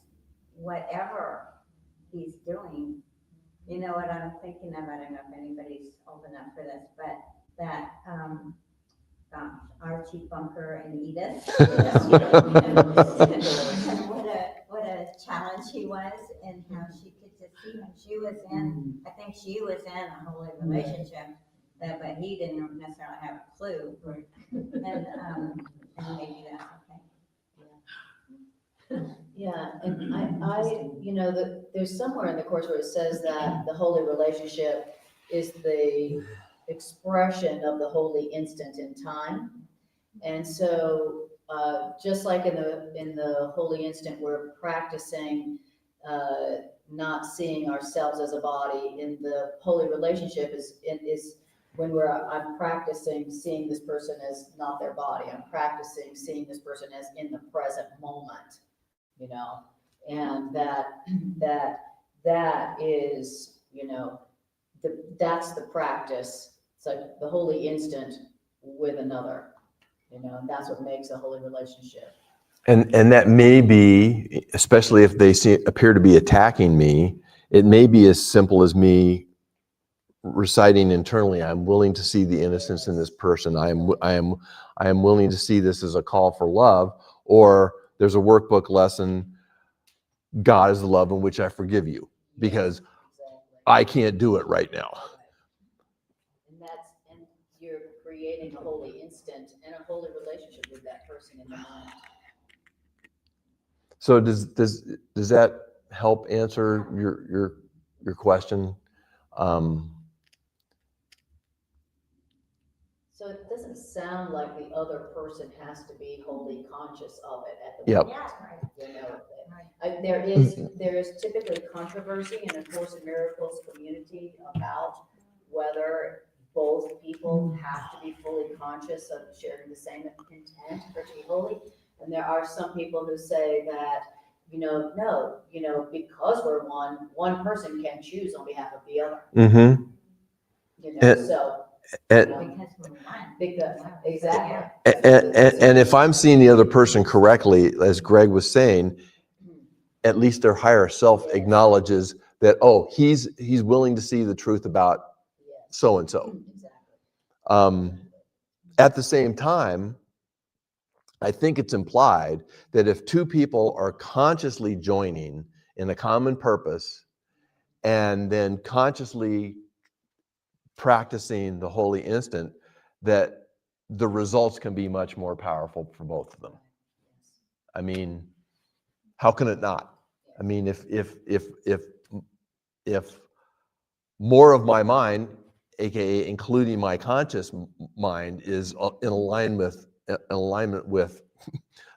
S2: whatever he's doing, you know what I'm thinking of? I don't know if anybody's old enough for this, but that Archie Bunker and Edith, and what a challenge he was, and how she could just see him. She was in, I think she was in a holy relationship, but he didn't necessarily have a clue. And maybe that's okay.
S7: Yeah, and I you know, there's somewhere in the Course where it says that the holy relationship is the expression of the holy instant in time. And so, just like in the holy instant, we're practicing not seeing ourselves as a body. In the holy relationship is when I'm practicing seeing this person as not their body. I'm practicing seeing this person as in the present moment. You know, and that is, you know, that's the practice. It's like the holy instant with another, you know, and that's what makes a holy relationship.
S1: And that may be, especially if they appear to be attacking me, it may be as simple as me reciting internally, I'm willing to see the innocence in this person. I am willing to see this as a call for love, or there's a workbook lesson, God is the love in which I forgive you, because
S7: Exactly.
S1: I can't do it right now.
S7: And you're creating a holy instant and a holy relationship with that person in the moment.
S1: So does that help answer your question?
S7: So it doesn't sound like the other person has to be wholly conscious of it at the
S1: Yep.
S7: moment. You know, there is typically controversy in the Course in Miracles community about whether both people have to be fully conscious of sharing the same intent for to be holy. And there are some people who say that, no, because we're one person can choose on behalf of the other.
S1: Mm-hmm. And-
S7: So.
S1: And,
S2: Because we're one.
S7: Because, exactly.
S1: and if I'm seeing the other person correctly, as Greg was saying, at least their higher self acknowledges that, oh, he's willing to see the truth about so-and-so.
S7: Exactly.
S1: At the same time, I think it's implied that if two people are consciously joining in a common purpose and then consciously practicing the holy instant, that the results can be much more powerful for both of them. I mean, how can it not? I mean, if more of my mind, aka including my conscious mind, is in alignment with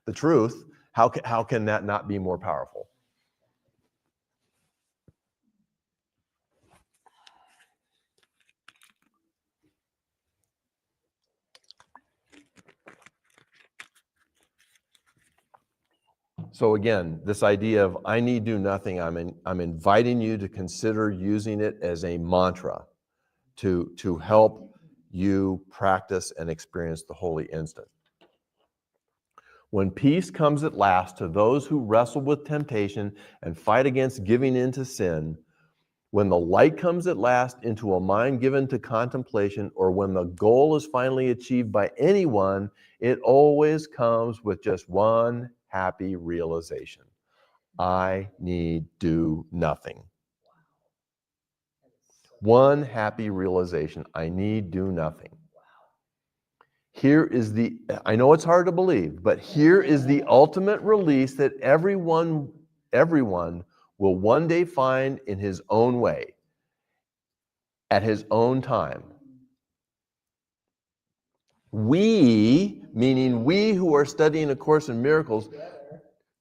S1: the truth, how can that not be more powerful? So again, this idea of I need do nothing, I'm inviting you to consider using it as a mantra to help you practice and experience the holy instant. When peace comes at last to those who wrestle with temptation and fight against giving in to sin, when the light comes at last into a mind given to contemplation, or when the goal is finally achieved by anyone, it always comes with just one happy realization. I need do nothing. One happy realization. I need do nothing. Here is I know it's hard to believe, but here is the ultimate release that everyone will one day find in his own way, at his own time. We, meaning we who are studying A Course in Miracles,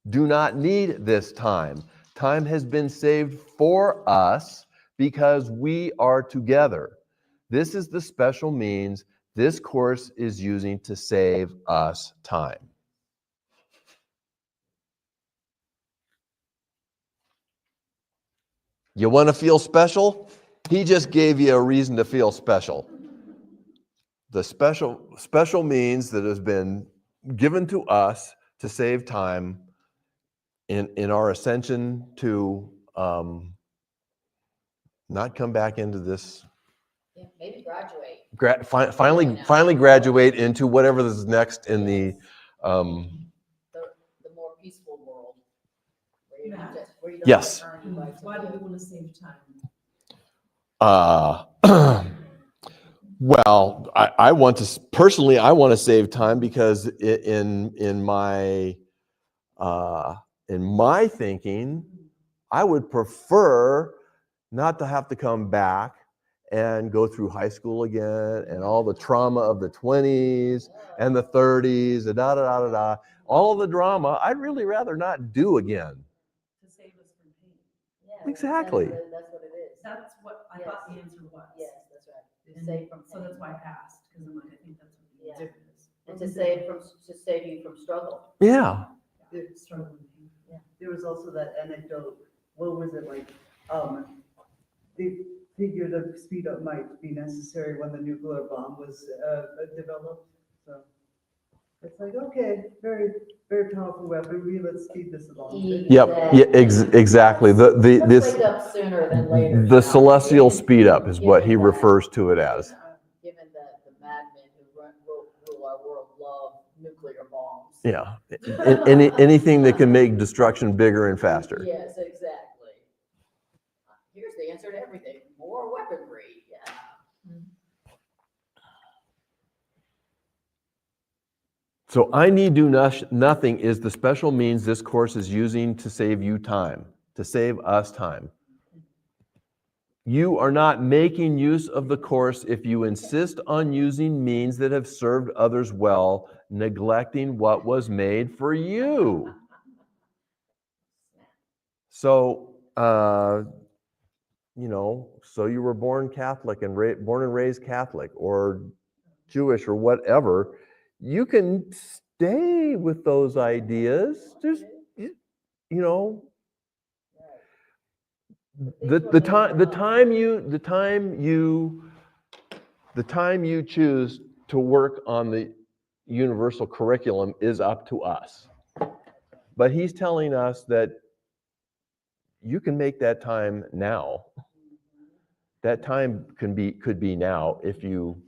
S1: do not need this time. Time has been saved for us because we are together. This is the special means this course is using to save us time. You want to feel special? He just gave you a reason to feel special. The special means that has been given to us to save time in our ascension to not come back into this.
S7: Yeah, maybe graduate.
S1: Finally graduate into whatever is next in the
S7: The more peaceful world. Where you don't where you don't
S1: Yes.
S7: have to earn your right to
S4: Why do
S7: live.
S4: we want to save time?
S1: Well, I want to personally, I want to save time because in my thinking, I would prefer not to have to come back and go through high school again and all the trauma of the 20s and the 30s, and all of the drama. I'd really rather not do again.
S4: To save us from pain.
S7: Yeah,
S1: Exactly.
S7: That's what it is.
S4: That's what I thought the answer was.
S7: Yes, that's right. To
S4: And
S7: save from
S4: so
S7: pain.
S4: that's why I asked, because I'm like, I think that's what the
S7: Yeah.
S4: answer is.
S7: And to save you from struggle.
S1: Yeah.
S4: Struggling pain.
S8: There was also that anecdote, what was it like, they figured a speed up might be necessary when the nuclear bomb was developed, so. It's like, okay, very, very powerful weaponry, let's speed this along.
S1: Yep. Yeah. Exactly.
S7: Let's
S1: This
S7: wake up sooner than later.
S1: the celestial speed up is what he refers to it as.
S7: Given that the madmen who rule our world love nuclear bombs.
S1: Yeah. Anything that can make destruction bigger and faster.
S7: Yes, exactly. Here's the answer to everything, more weaponry, yeah.
S1: So I need do nothing is the special means this course is using to save you time, to save us time. You are not making use of the course if you insist on using means that have served others well, neglecting what was made for you. So, so you were born Catholic and born and raised Catholic or Jewish or whatever. You can stay with those ideas. Just, the time you choose to work on the universal curriculum is up to us. But he's telling us that you can make that time now. That time could be now if you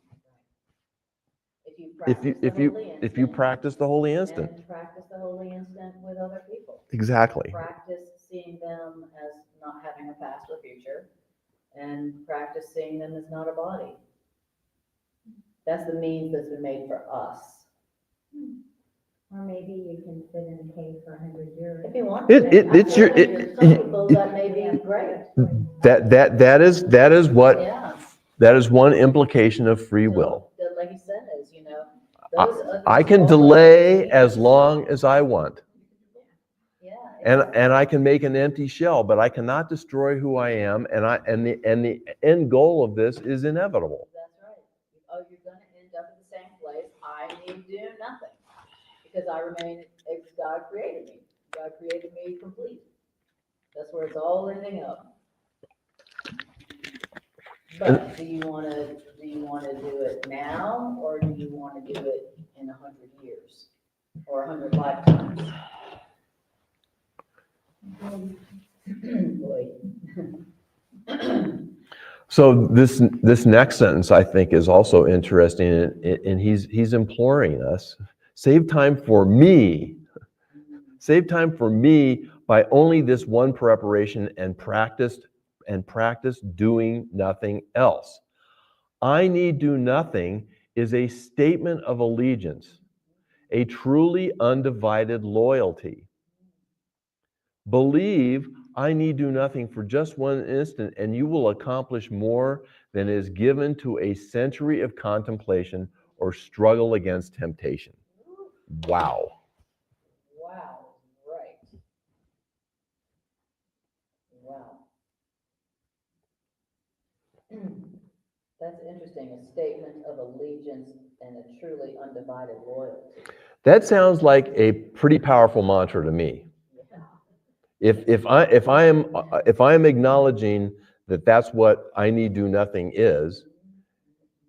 S1: practice the holy instant.
S7: And practice the holy instant with other people.
S1: Exactly.
S7: Practice seeing them as not having a past or future, and practice seeing them as not a body. That's the means that's been made for us.
S6: Or maybe you can sit in a cave for 100 years.
S7: If you want.
S1: It's your.
S7: Some people that may be great.
S1: That is what.
S7: Yeah.
S1: That is one implication of free will.
S7: Like he says,
S1: I can delay as long as I want.
S7: Yeah.
S1: And I can make an empty shell, but I cannot destroy who I am. And the end goal of this is inevitable.
S7: That's right. Oh, you're going to end up in the same place. I need to do nothing because I remain as God created me. God created me complete. That's where it's all ending up. But do you want to do it now, or do you want to do it in 100 years or 100 lifetimes? Boy.
S1: So this next sentence I think is also interesting, and he's imploring us: save time for me. Save time for me by only this one preparation and practice doing nothing else. I need do nothing is a statement of allegiance, a truly undivided loyalty. Believe I need do nothing for just one instant, and you will accomplish more than is given to a century of contemplation or struggle against temptation. Wow.
S7: Wow, right. Wow. That's interesting, a statement of allegiance and a truly undivided loyalty.
S1: That sounds like a pretty powerful mantra to me.
S7: Yeah.
S1: If I am acknowledging that that's what I need do nothing is,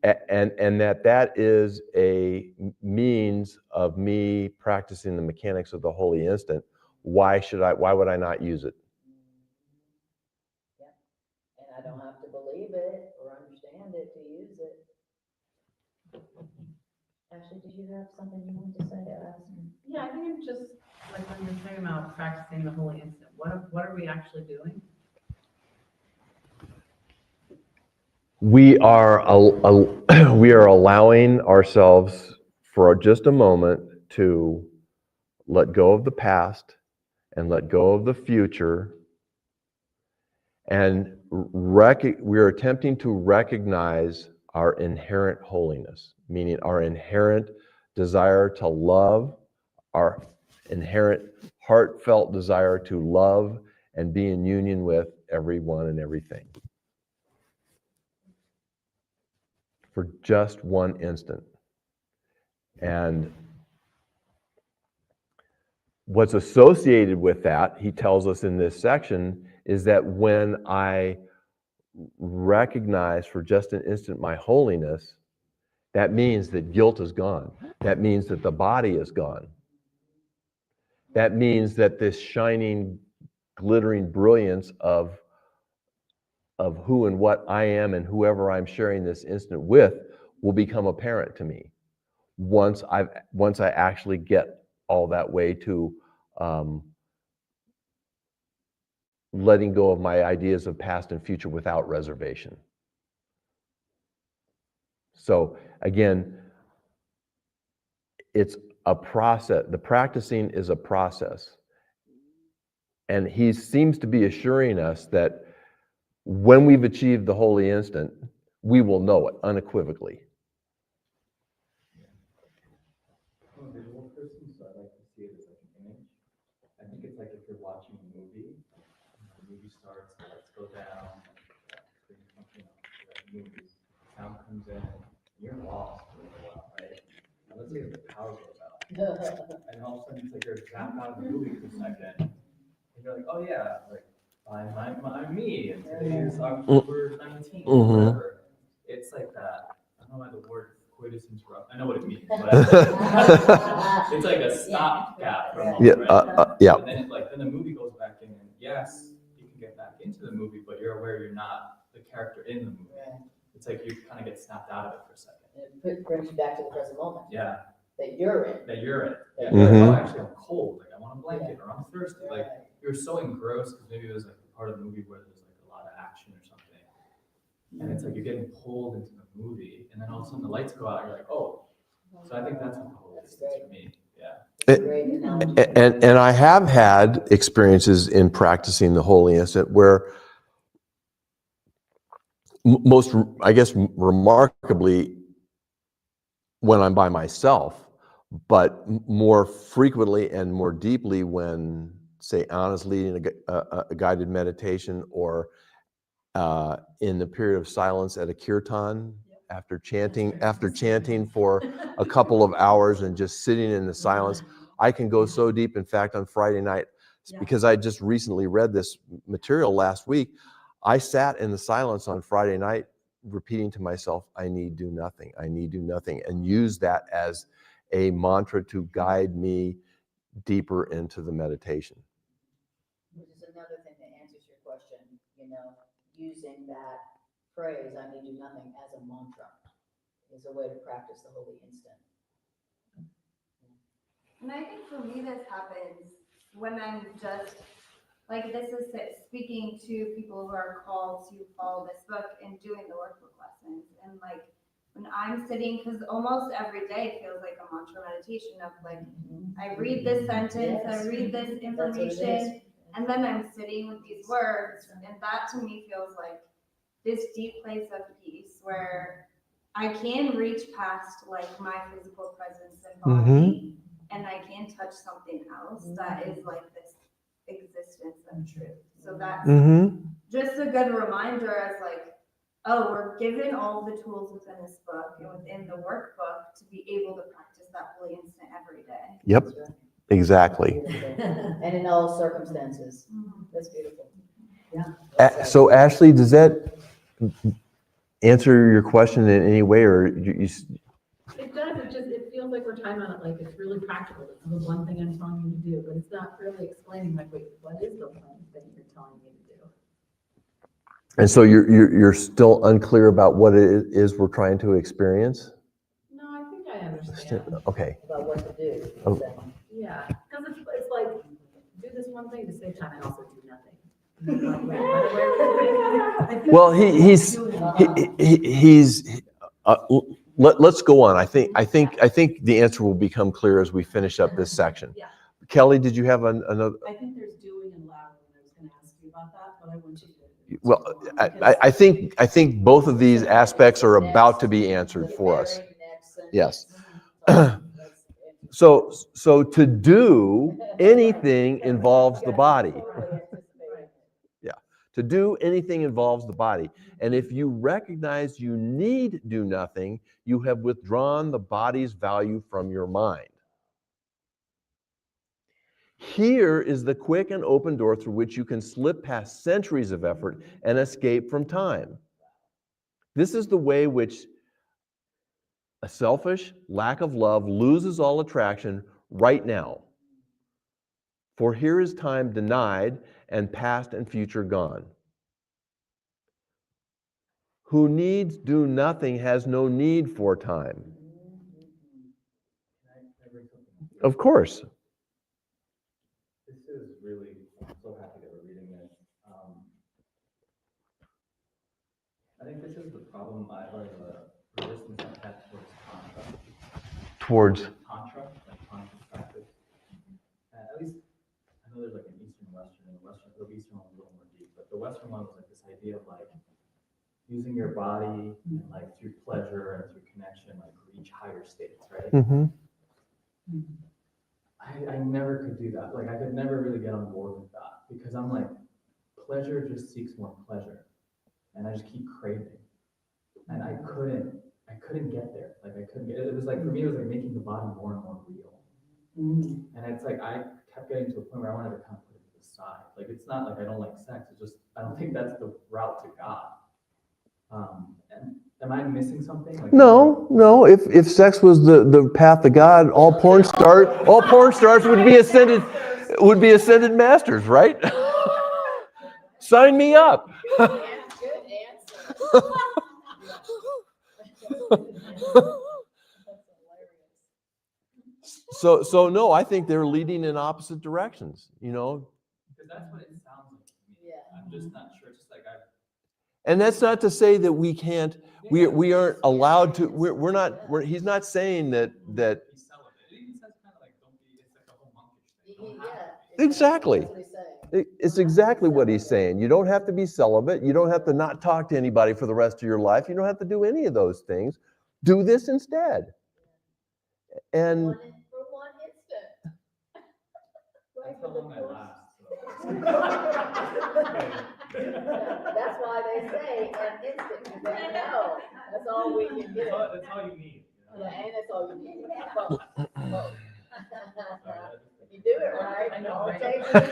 S1: and that is a means of me practicing the mechanics of the holy instant, why would I not use it?
S7: Yeah. And I don't have to believe it or understand it to use it. Ashley, did you have something you wanted to say to us?
S2: Yeah, I think it's just like when you're talking about practicing the holy instant, what are we actually doing?
S1: We are allowing ourselves for just a moment to let go of the past and let go of the future, and we are attempting to recognize our inherent holiness, meaning our inherent desire to love, our inherent heartfelt desire to love and be in union with everyone and everything. For just one instant. And what's associated with that, he tells us in this section, is that when I recognize for just an instant my holiness, that means that guilt is gone. That means that the body is gone. That means that this shining, glittering brilliance of who and what I am and whoever I'm sharing this instant with will become apparent to me once I actually get all that way to letting go of my ideas of past and future without reservation. So again, it's a process. The practicing is a process. And he seems to be assuring us that when we've achieved the holy instant, we will know it unequivocally.
S5: I'm a visual person, so I like to see it as like an image. I think it's like if you're watching a movie, the movie starts, the lights go down, screen function up, the movie, sound comes in, you're lost for a little while, right? And let's say the power goes out, and all of a sudden it's like you're zapped out of the movie for a second, and you're like, oh yeah, like I'm me, and today is October 19th, or whatever. It's like that. I don't know why the word coitus interrupt. I know what it means, but it's like a stopgap for a moment, right?
S1: Yeah.
S5: And then then the movie goes back in, and yes, you can get back into the movie, but you're aware you're not the character in the movie.
S7: Right.
S5: It's like you kind of get snapped out of it for a second.
S7: And it brings you back to the present moment.
S5: Yeah,
S7: That you're in.
S5: that you're in. Yeah,
S1: Mhm.
S5: oh, actually, I'm cold. Like I want a blanket, or I'm thirsty. Like
S7: Right.
S5: you're so engrossed because maybe there's like a part of the movie where there's like a lot of action or something, and it's like you're getting pulled into the movie, and then all of a sudden the lights go out. And you're like, oh. So I think that's what the whole is for me. Yeah.
S7: It's a great analogy.
S1: And I have had experiences in practicing the holy instant where most, I guess, remarkably, when I'm by myself, but more frequently and more deeply when, say, Anna's leading a guided meditation, or in the period of silence at a kirtan, after chanting for a couple of hours and just sitting in the silence. I can go so deep. In fact, on Friday night, because I just recently read this material last week, I sat in the silence on Friday night repeating to myself, I need do nothing, I need do nothing, and use that as a mantra to guide me deeper into the meditation.
S7: Which is another thing that answers your question, using that phrase, I need do nothing, as a mantra is a way to practice the holy instant.
S6: And I think for me, this happens when I'm just, like, this is speaking to people who are called to follow this book and doing the workbook lessons. And like, when I'm sitting, because almost every day feels like a mantra meditation of like, I read this sentence, I read this information, and then I'm sitting with these words. And that to me feels like this deep place of peace where I can reach past like my physical presence and body, and I can touch something else that is like this existence of truth. So that's just a good reminder as like, oh, we're given all the tools within this book and within the workbook to be able to practice that holy instant every day.
S1: Yep, exactly.
S7: And in all circumstances. That's beautiful. Yeah.
S1: So Ashley, does that answer your question in any way, or you
S9: It does, it feels like we're talking about it like it's really practical. It's the one thing I'm telling you to do, but it's not really explaining like, wait, what is the one thing you're telling me to do?
S1: and so you're still unclear about what it is we're trying to experience?
S9: No, I think I understand.
S1: Okay.
S7: About what to do.
S1: Oh.
S9: Yeah, because it's like, do this one thing to save time and also do nothing.
S1: Well, let's go on. I think the answer will become clear as we finish up this section.
S9: Yeah.
S1: Kelly, did you have another?
S4: I think there's doing and allowing, and I was gonna ask you about that, but I want you to.
S1: Well, I think both of these aspects are about to be answered for us. Yes. So to do anything involves the body. Yeah. To do anything involves the body. And if you recognize you need do nothing, you have withdrawn the body's value from your mind. Here is the quick and open door through which you can slip past centuries of effort and escape from time. This is the way which a selfish lack of love loses all attraction right now. For here is time denied and past and future gone. Who needs do nothing has no need for time.
S5: Can I bring something?
S1: Of course.
S5: This is really, I'm so happy that we're reading this. I think this is the problem or the resistance I've had towards tantra.
S1: Towards.
S5: Tantra, like tantra practice. At least, I know there's like an Eastern, Western, and the Eastern one was a little more deep, but the Western one was like this idea of like, using your body and like through pleasure and through connection, like reach higher states, right?
S1: Mm-hmm.
S5: I never could do that. Like I could never really get on board with that because I'm like, pleasure just seeks more pleasure. And I just keep craving. And I couldn't get there. Like I couldn't get it. It was like, for me, it was like making the body more and more real. And it's like, I kept getting to a point where I wanted to kind of put it to the side. Like, it's not like I don't like sex. It's just, I don't think that's the route to God. And am I missing something? Like,
S1: No. If sex was the path to God, all porn stars would be ascended masters, right? Sign me up.
S7: Good answer.
S1: So no, I think they're leading in opposite directions, you know.
S5: because that's what it sounds like to me.
S7: Yeah.
S5: I'm just not sure. It's just like
S1: And that's not to say that we can't, we aren't allowed to, he's not saying that
S5: be celibate. It even says kind of like, don't be, it's like a whole monkish thing. Don't have to be.
S1: Exactly.
S7: That's what he's saying.
S1: It's exactly what he's saying. You don't have to be celibate. You don't have to not talk to anybody for the rest of your life. You don't have to do any of those things. Do this instead. And
S7: For one instant.
S5: That's how long I last.
S7: That's why they say an instant, because they know that's all we can do.
S5: That's all you need. You know?
S7: Yeah, and that's all you need. Both. If you do it right,
S5: I know,
S7: all
S5: right?
S7: it takes is an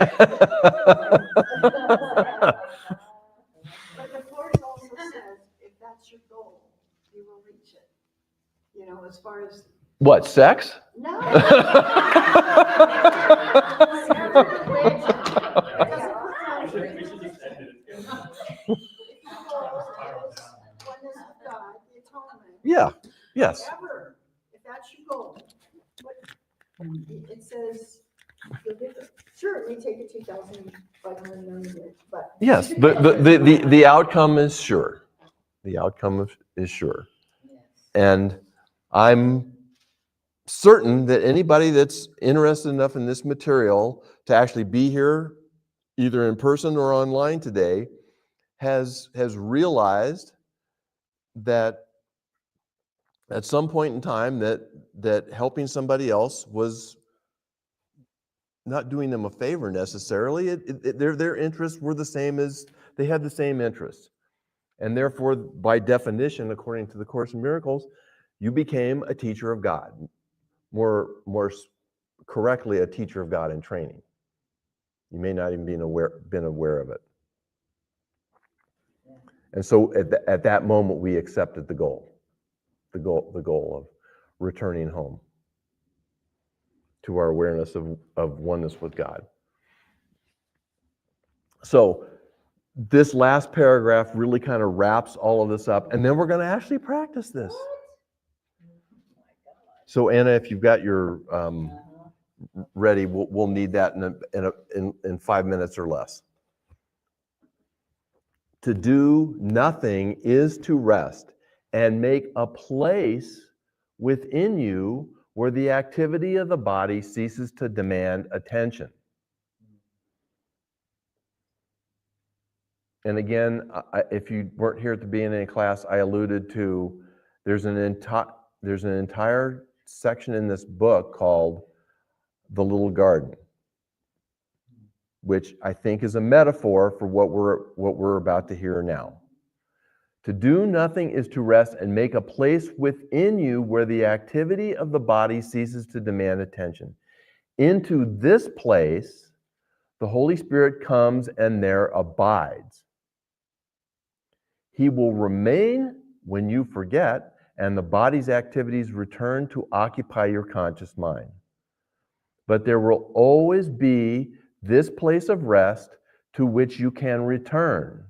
S10: But the Lord also says, if that's your goal, you will reach it. You know, as far as,
S1: what, sex?
S10: no.
S5: We should just end it. It's good.
S10: Oneness with God, the atonement.
S1: Yeah, yes.
S10: Whatever, if that's your goal. It says, you'll get it. Sure, it may take you 2,500 million years, but.
S1: Yes, the outcome is sure. The outcome is sure. And I'm certain that anybody that's interested enough in this material to actually be here, either in person or online today, has realized that at some point in time that helping somebody else was not doing them a favor necessarily. Their interests were the same as, they had the same interests. And therefore, by definition, according to the Course in Miracles, you became a teacher of God. More correctly, a teacher of God in training. You may not even been aware of it. And so at that moment, we accepted the goal of returning home to our awareness of oneness with God. So this last paragraph really kind of wraps all of this up, and then we're going to actually practice this. So Anna, if you've got your ready, we'll need that in 5 minutes or less. To do nothing is to rest and make a place within you where the activity of the body ceases to demand attention. And again, if you weren't here at the beginning of class, I alluded to there's an entire section in this book called The Little Garden, which I think is a metaphor for what we're about to hear now. To do nothing is to rest and make a place within you where the activity of the body ceases to demand attention. Into this place, the Holy Spirit comes and there abides. He will remain when you forget, and the body's activities return to occupy your conscious mind. But there will always be this place of rest to which you can return.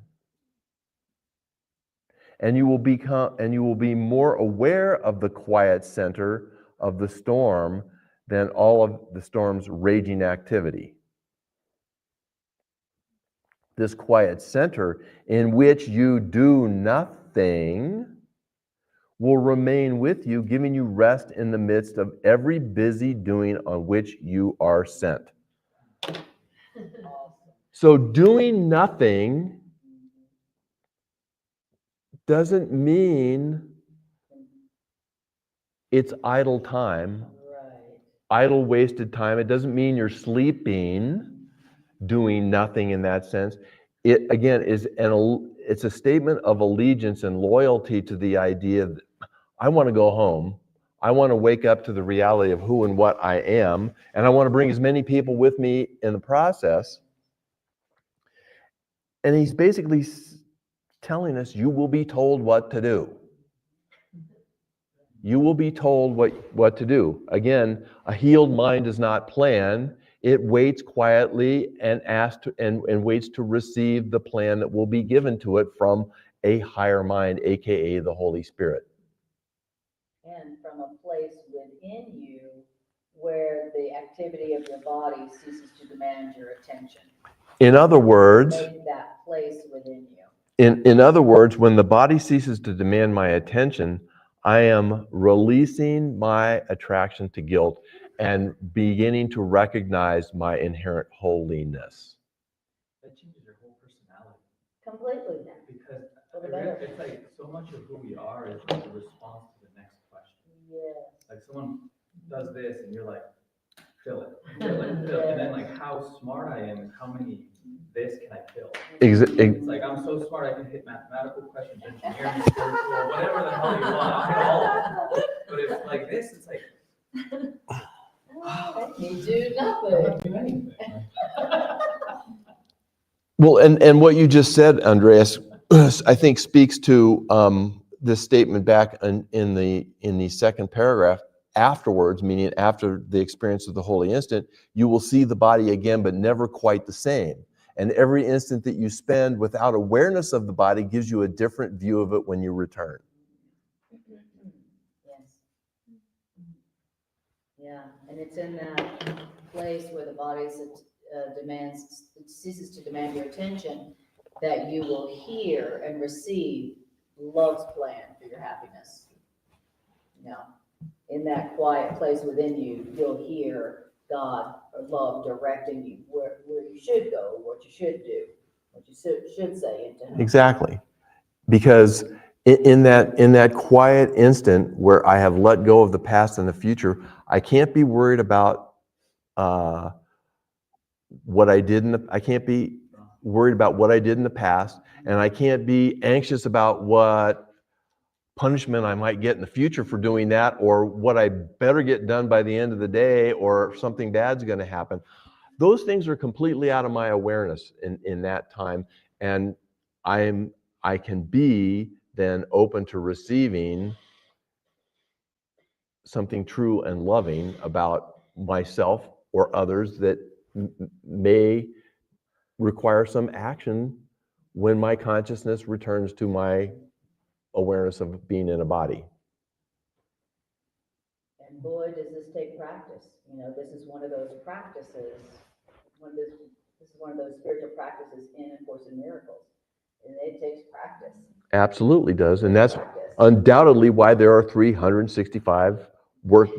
S1: And you will be more aware of the quiet center of the storm than all of the storm's raging activity. This quiet center in which you do nothing will remain with you, giving you rest in the midst of every busy doing on which you are sent. So doing nothing doesn't mean it's idle time,
S7: Right.
S1: idle wasted time. It doesn't mean you're sleeping, doing nothing in that sense. It again is it's a statement of allegiance and loyalty to the idea that I want to go home. I want to wake up to the reality of who and what I am, and I want to bring as many people with me in the process. And he's basically telling us, you will be told what to do. You will be told what to do. Again, a healed mind does not plan. It waits quietly and waits to receive the plan that will be given to it from a higher mind, aka the Holy Spirit.
S7: And from a place within you where the activity of your body ceases to demand your attention.
S1: In other words,
S7: Make that place within you.
S1: in other words, when the body ceases to demand my attention, I am releasing my attraction to guilt and beginning to recognize my inherent holiness.
S5: That changes your whole personality.
S7: Completely.
S5: Because
S7: For the better.
S5: it's like so much of who we are is like a response to the next question.
S7: Yes.
S5: Like someone does this and you're like, fill it, fill it, fill it. And then like how smart I am and how many this can I fill? It's like I'm so smart I can hit mathematical questions, engineering, spiritual, whatever the hell you want, I'll hit all of it. But it's like this, it's like
S7: You do
S5: I
S7: nothing.
S5: don't do anything.
S1: Well, and what you just said, Andreas, I think speaks to this statement back in the second paragraph. Afterwards, meaning after the experience of the holy instant, you will see the body again, but never quite the same. And every instant that you spend without awareness of the body gives you a different view of it when you return.
S7: Yes. Yeah, and it's in that place where the body ceases to demand your attention that you will hear and receive love's plan for your happiness. In that quiet place within you, you'll hear God or love directing you where you should go, what you should do, what you should say into Him.
S1: Exactly. Because in that quiet instant where I have let go of the past and the future, I can't be worried about what I did I can't be worried about what I did in the past, and I can't be anxious about what punishment I might get in the future for doing that, or what I better get done by the end of the day, or something bad's going to happen. Those things are completely out of my awareness in that time, and I can be then open to receiving something true and loving about myself or others that may require some action when my consciousness returns to my awareness of being in a body.
S7: And boy, does this take practice. This is one of those practices, this is one of those spiritual practices in A Course in Miracles. And it takes practice.
S1: Absolutely does. And that's undoubtedly why there are 365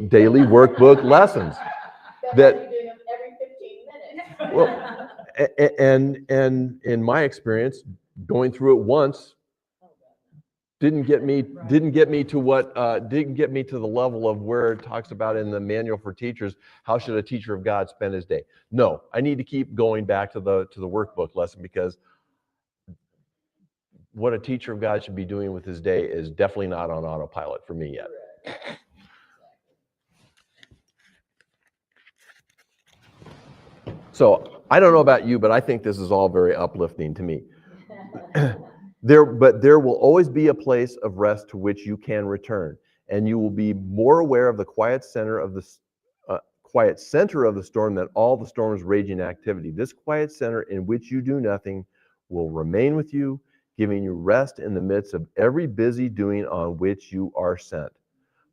S1: daily workbook lessons.
S7: That you're doing them every 15 minutes.
S1: Well, and in my experience, going through it once didn't get me to the level of where it talks about in the manual for teachers, how should a teacher of God spend his day? No, I need to keep going back to the workbook lesson, because what a teacher of God should be doing with his day is definitely not on autopilot for me yet. So I don't know about you, but I think this is all very uplifting to me. But there will always be a place of rest to which you can return, and you will be more aware of the quiet center of the storm than all the storm's raging activity. This quiet center in which you do nothing will remain with you, giving you rest in the midst of every busy doing on which you are sent.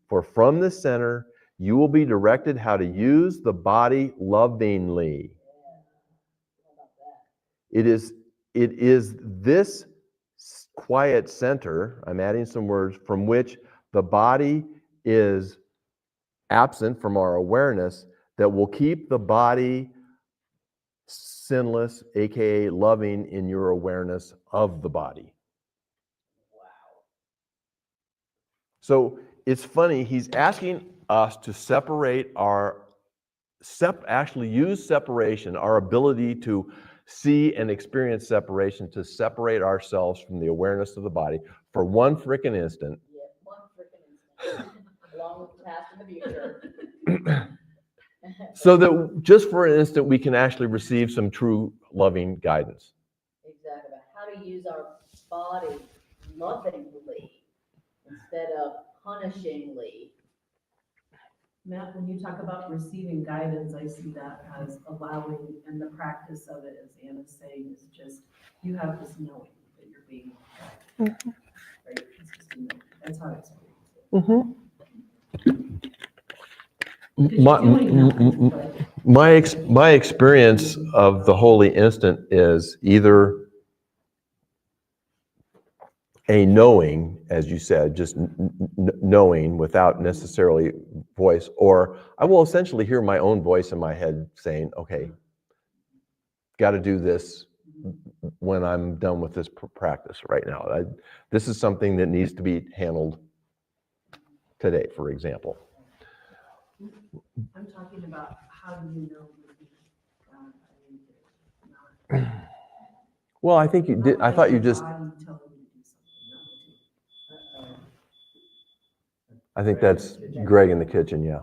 S1: For from this center, you will be directed how to use the body lovingly. It is this quiet center, I'm adding some words, from which the body is absent from our awareness, that will keep the body sinless, aka loving, in your awareness of the body. So it's funny, he's asking us to separate actually use separation, our ability to see and experience separation, to separate ourselves from the awareness of the body for one frickin' instant.
S7: Yeah, one freaking instant, along with the past and the future.
S1: So that just for an instant, we can actually receive some true loving guidance.
S7: Exactly, about how to use our body lovingly instead of punishingly.
S4: Matt, when you talk about receiving guidance, I see that as allowing, and the practice of it, as Anna's saying, is just, you have this knowing that you're being guided. Right? It's just a knowing. That's how I experience it. Because you're doing nothing, but
S1: My experience of the holy instant is either a knowing, as you said, just knowing without necessarily voice, or I will essentially hear my own voice in my head saying, okay, got to do this when I'm done with this practice right now. This is something that needs to be handled today, for example.
S4: I'm talking about how do you know you're being guided?
S1: Well, I think you did. I thought you just. I think that's Greg in the kitchen. Yeah.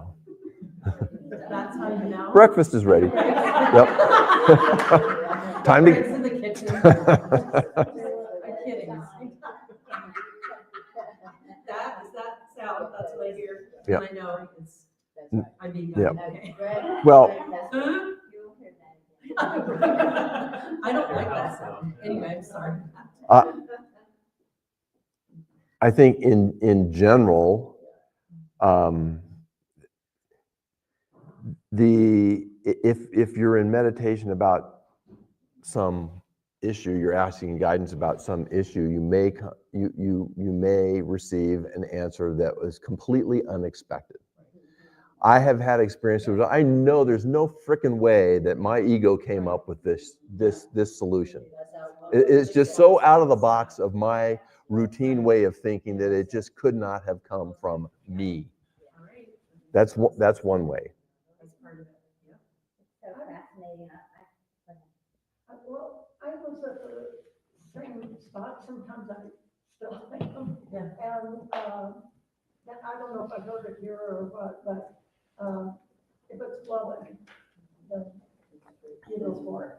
S4: That's how you know?
S1: Breakfast is ready. Yep. Time to.
S4: Greg's in the kitchen. I'm kidding. That is that sound. That's what I hear.
S1: Yep.
S4: And I know it's.
S7: That's right.
S4: I'm being
S1: Yep.
S4: guided. Okay.
S7: Greg,
S1: Well-
S7: Greg has-
S4: Huh?
S7: You'll hear that again.
S4: I don't like that sound. Anyway, I'm sorry.
S1: I think in general, if you're in meditation about some issue, you're asking guidance about some issue, you may receive an answer that was completely unexpected. I have had experiences. I know there's no frickin' way that my ego came up with this solution. It's just so out of the box of my routine way of thinking that it just could not have come from me. That's one way.
S4: That's part of it. Yeah.
S2: So fascinating.
S10: Well, I was at the same spot, sometimes I still think them.
S4: Yeah.
S10: And I don't know if I heard it here or what, but, if it's loving, then you go for it.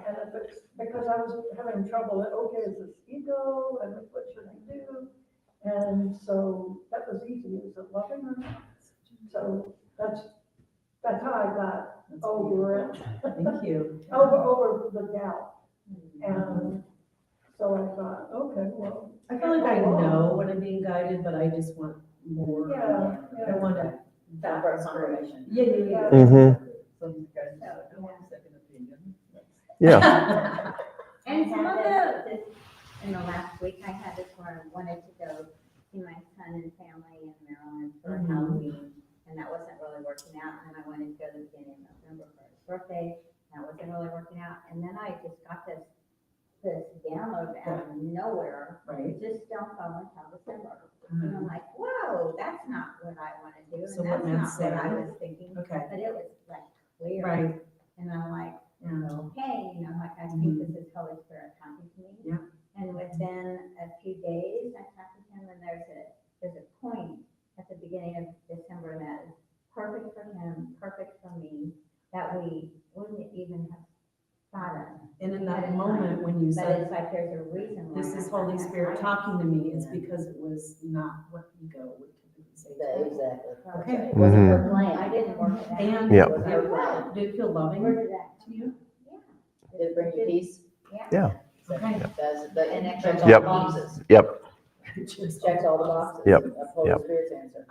S10: And if it's, because I was having trouble, okay, is this ego, and what should I do? And so that was easy, is it loving or not? So that's how I got over it.
S4: Thank you.
S10: Over the doubt. And so I thought, okay, well.
S4: I feel like I know when I'm being guided, but I just want more.
S10: Yeah,
S4: I want
S7: That
S4: that
S7: for confirmation.
S4: Yeah.
S1: Mm-hmm. Yeah.
S6: And some of the,
S2: In the last week, I had this where I wanted to go see my son and family in Maryland for
S4: Mhm.
S2: Halloween, and that wasn't really working out, and then I wanted to go to the beginning of November for his birthday, that wasn't really working out, and then I just got this download out of nowhere,
S4: Right.
S2: just don't go until December. And I'm like, whoa, that's not what I want to do,
S4: So
S2: and
S4: what
S2: that's not
S4: Matt's
S2: what I
S4: saying.
S2: was thinking,
S4: Okay.
S2: but it was like clear.
S4: Right.
S2: And I'm like,
S4: Yeah.
S2: okay, like I think this is Holy Spirit talking to me.
S4: Yeah.
S2: And within a few days, I talked with him, and there's a point at the beginning of December that is perfect for him, perfect for me, that we wouldn't even have thought of.
S4: And in that moment when you
S2: But
S4: said,
S2: it's like there's a reason why.
S4: this is
S2: I thought
S4: Holy
S2: that
S4: Spirit
S2: right.
S4: talking to me, it's because it was not what ego would typically say.
S7: Exactly.
S4: Okay.
S7: It wasn't her
S1: Mhm.
S7: plan.
S2: I didn't work it out.
S4: And
S1: Yeah.
S7: It wasn't her plan.
S4: did it feel loving
S2: Where did that?
S4: to you?
S2: Yeah.
S7: Did it bring you peace?
S1: Yeah.
S4: Okay.
S7: And it checks all
S1: Yep.
S7: the boxes.
S1: Yep.
S7: Checks all the boxes.
S1: Yep.
S7: That's Holy
S1: Yep.
S7: Spirit's answer.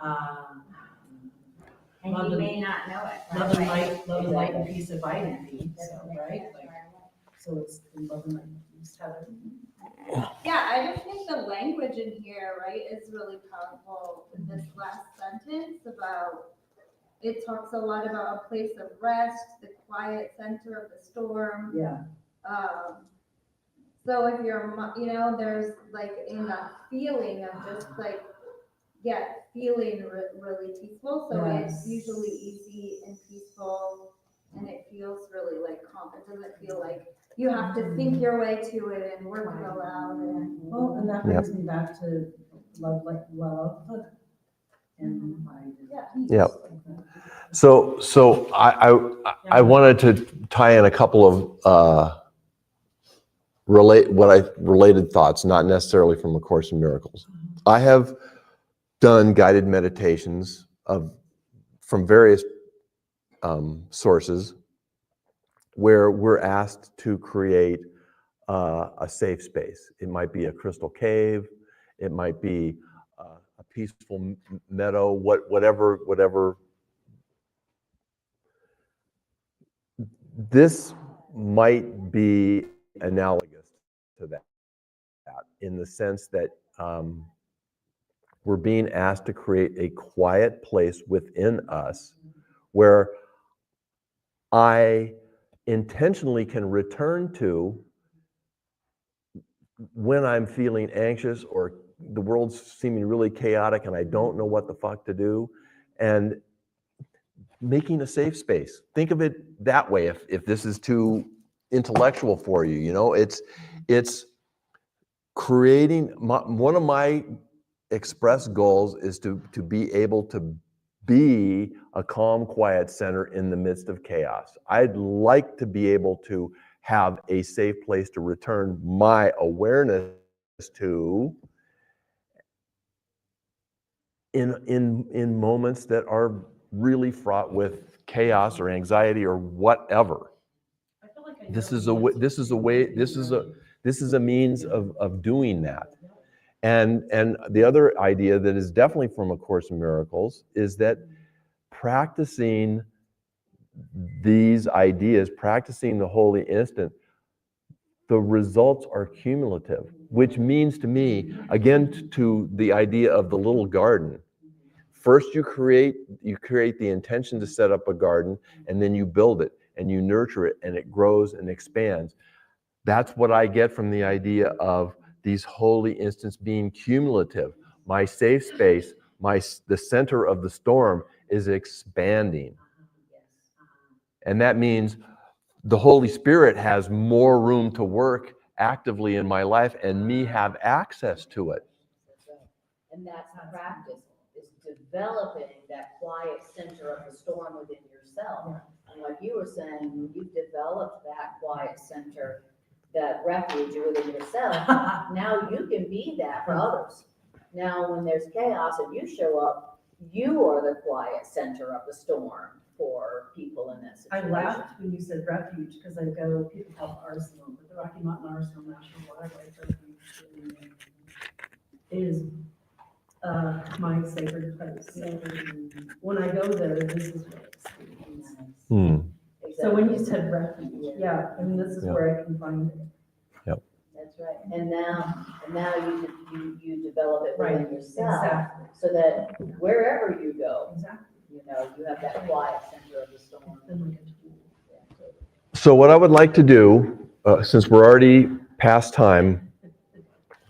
S2: And
S4: Love
S2: you
S4: and-
S2: may not know it.
S4: Love and
S2: right?
S4: light, love and light and peace abide in me,
S2: That's
S4: so,
S2: right.
S4: right?
S2: That's
S4: Like,
S2: right.
S4: so it's the love and light and peace, Heather.
S6: yeah, I just think the language in here, right, is really powerful in this last sentence about, it talks a lot about a place of rest, the quiet center of the storm.
S4: Yeah.
S6: So if you're, there's like in that feeling of just like get feeling really peaceful. So
S4: Yes.
S6: it's usually easy and peaceful, and it feels really like calm. It doesn't feel like you have to think your way to it and work it all out. And
S4: Well, and that brings me back to love, like love, and light and
S6: Yeah.
S4: peace.
S1: Yep.
S4: like that.
S1: So I wanted to tie in a couple of related thoughts, not necessarily from A Course in Miracles. I have done guided meditations from various sources where we're asked to create a safe space. It might be a crystal cave, it might be a peaceful meadow, whatever. This might be analogous to that in the sense that we're being asked to create a quiet place within us where I intentionally can return to when I'm feeling anxious or the world's seeming really chaotic and I don't know what the fuck to do, and making a safe space. Think of it that way if this is too intellectual for you, you know, it's creating one of my express goals is to be able to be a calm, quiet center in the midst of chaos. I'd like to be able to have a safe place to return my awareness to in moments that are really fraught with chaos or anxiety or whatever.
S4: I feel like I
S1: This
S4: know
S1: is
S4: the
S1: a way,
S4: answer
S1: this is
S4: to
S1: a way,
S4: that.
S1: this is a means of doing that. And the other idea that is definitely from A Course in Miracles is that practicing these ideas, practicing the holy instant, the results are cumulative, which means to me, again, to the idea of the little garden. First, you create the intention to set up a garden, and then you build it and you nurture it, and it grows and expands. That's what I get from the idea of these holy instants being cumulative. My safe space, the center of the storm is expanding. And that means the Holy Spirit has more room to work actively in my life and me have access to it.
S7: That's right. And that's the practice, is developing that quiet center of the storm within yourself. And like you were saying, when you've developed that quiet center, that refuge within yourself, now you can be that for others. Now, when there's chaos and you show up, you are the quiet center of the storm for people in that
S4: I
S7: situation.
S4: laughed when you said refuge, because I go, people call it arsenal, but the Rocky Mountain Arsenal National Wildlife Refuge is my sacred place. When I go there, this is what I experience. So when you said refuge, yeah, I mean, this is where I can find it.
S7: That's right. And now you develop it within yourself,
S4: Exactly.
S7: so that wherever you go,
S4: Exactly.
S7: you know, you have that quiet center of the storm.
S1: So what I would like to do, since we're already past time,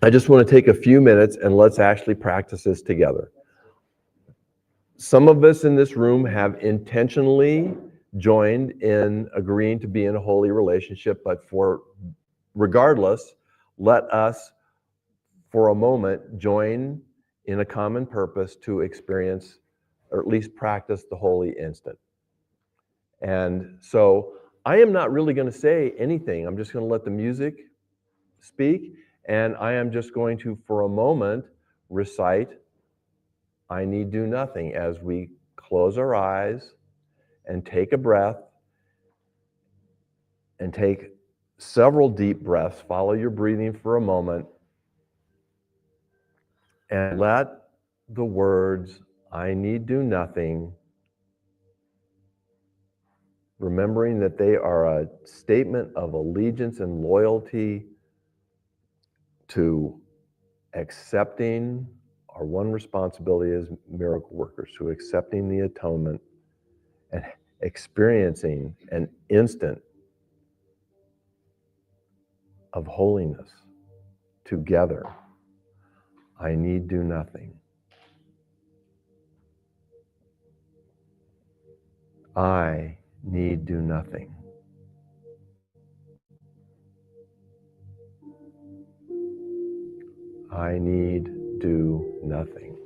S1: I just want to take a few minutes and let's actually practice this together. Some of us in this room have intentionally joined in agreeing to be in a holy relationship, but regardless, let us for a moment join in a common purpose to experience, or at least practice, the holy instant. And so I am not really going to say anything. I'm just going to let the music speak, and I am just going to, for a moment, recite I Need Do Nothing as we close our eyes and take a breath and take several deep breaths. Follow your breathing for a moment and let the words I need do nothing, remembering that they are a statement of allegiance and loyalty to accepting our one responsibility as miracle workers, to accepting the atonement and experiencing an instant of holiness together. I need do nothing. I need do nothing. I need do nothing.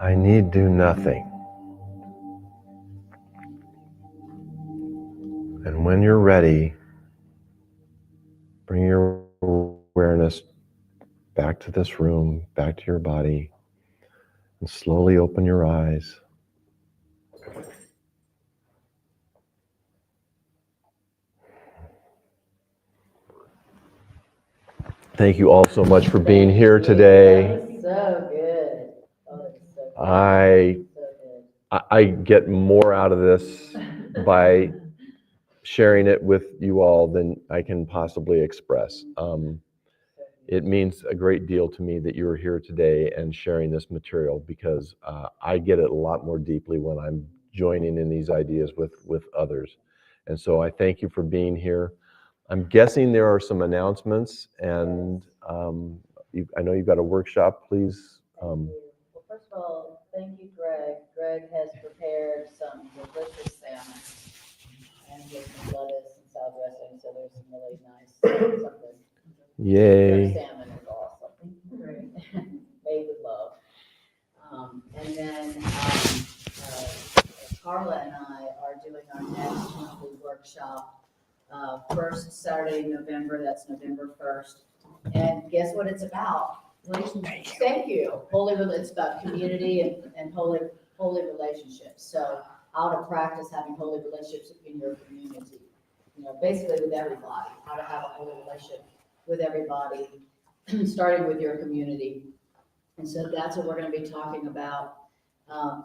S1: I need do nothing. And when you're ready, bring your awareness back to this room, back to your body, and slowly open your eyes. Thank you all so much for being here today.
S7: That was so good. Oh, that was so good.
S1: I
S7: So good.
S1: I get more out of this by sharing it with you all than I can possibly express. it means a great deal to me that you're here today and sharing this material, because I get it a lot more deeply when I'm joining in these ideas with others. And so I thank you for being here. I'm guessing there are some announcements, and I know you've got a workshop, please.
S7: Thank you. Well, first of all, thank you, Greg. Greg has prepared some delicious salmon and with some lettuce and salad dressing, so there's some really nice something.
S1: Yay.
S7: Salmon is awesome. Made with love. And then Carla and I are doing our next monthly workshop, first Saturday in November, that's November 1st. And guess what it's about? Relationships. Thank you. It's about community and holy relationships. So how to practice having holy relationships in your community. You know, basically with everybody, how to have a holy relationship with everybody, starting with your community. And so that's what we're going to be talking about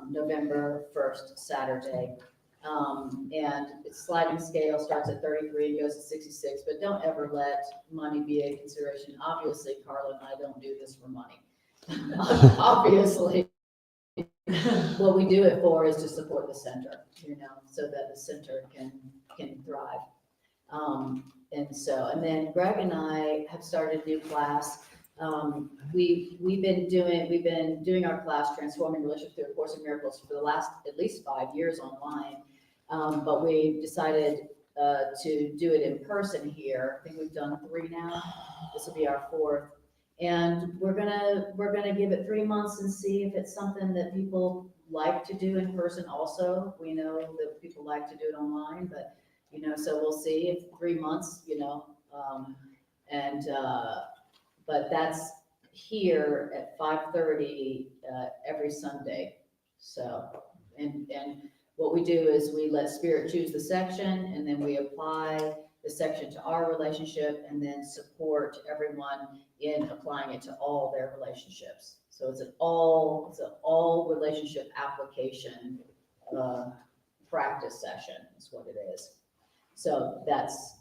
S7: November 1st, Saturday. And it's sliding scale, starts at 33 and goes to 66, but don't ever let money be a consideration. Obviously, Carla and I don't do this for money. Obviously, what we do it for is to support the center, you know, so that the center can thrive. And then Greg and I have started a new class. We've been doing our class, Transforming Relationships Through A Course in Miracles, for the last at least 5 years online. But we decided to do it in person here. I think we've done 3 now. This will be our 4th. And we're gonna give it 3 months and see if it's something that people like to do in person also. We know that people like to do it online, but you know, so we'll see if 3 months, you know, but that's here at 5:30 every Sunday. So, and what we do is we let Spirit choose the section, and then we apply the section to our relationship, and then support everyone in applying it to all their relationships. So it's an all relationship application practice session is what it is. So that's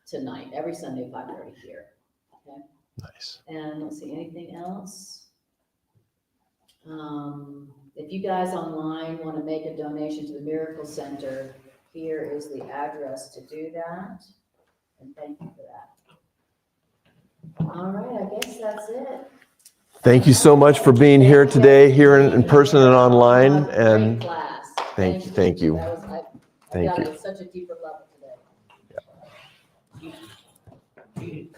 S7: tonight, every Sunday, 5:30 here. Okay.
S1: Nice.
S7: And let's see, anything else? If you guys online want to make a donation to the Miracle Center, here is the address to do that. And thank you for that. All right, I guess that's it.
S1: Thank you so much for being here today, here in person and online. And
S7: Great class.
S1: thank you.
S7: That was, I
S1: Thank
S7: got
S1: you.
S7: it at such a deeper level today.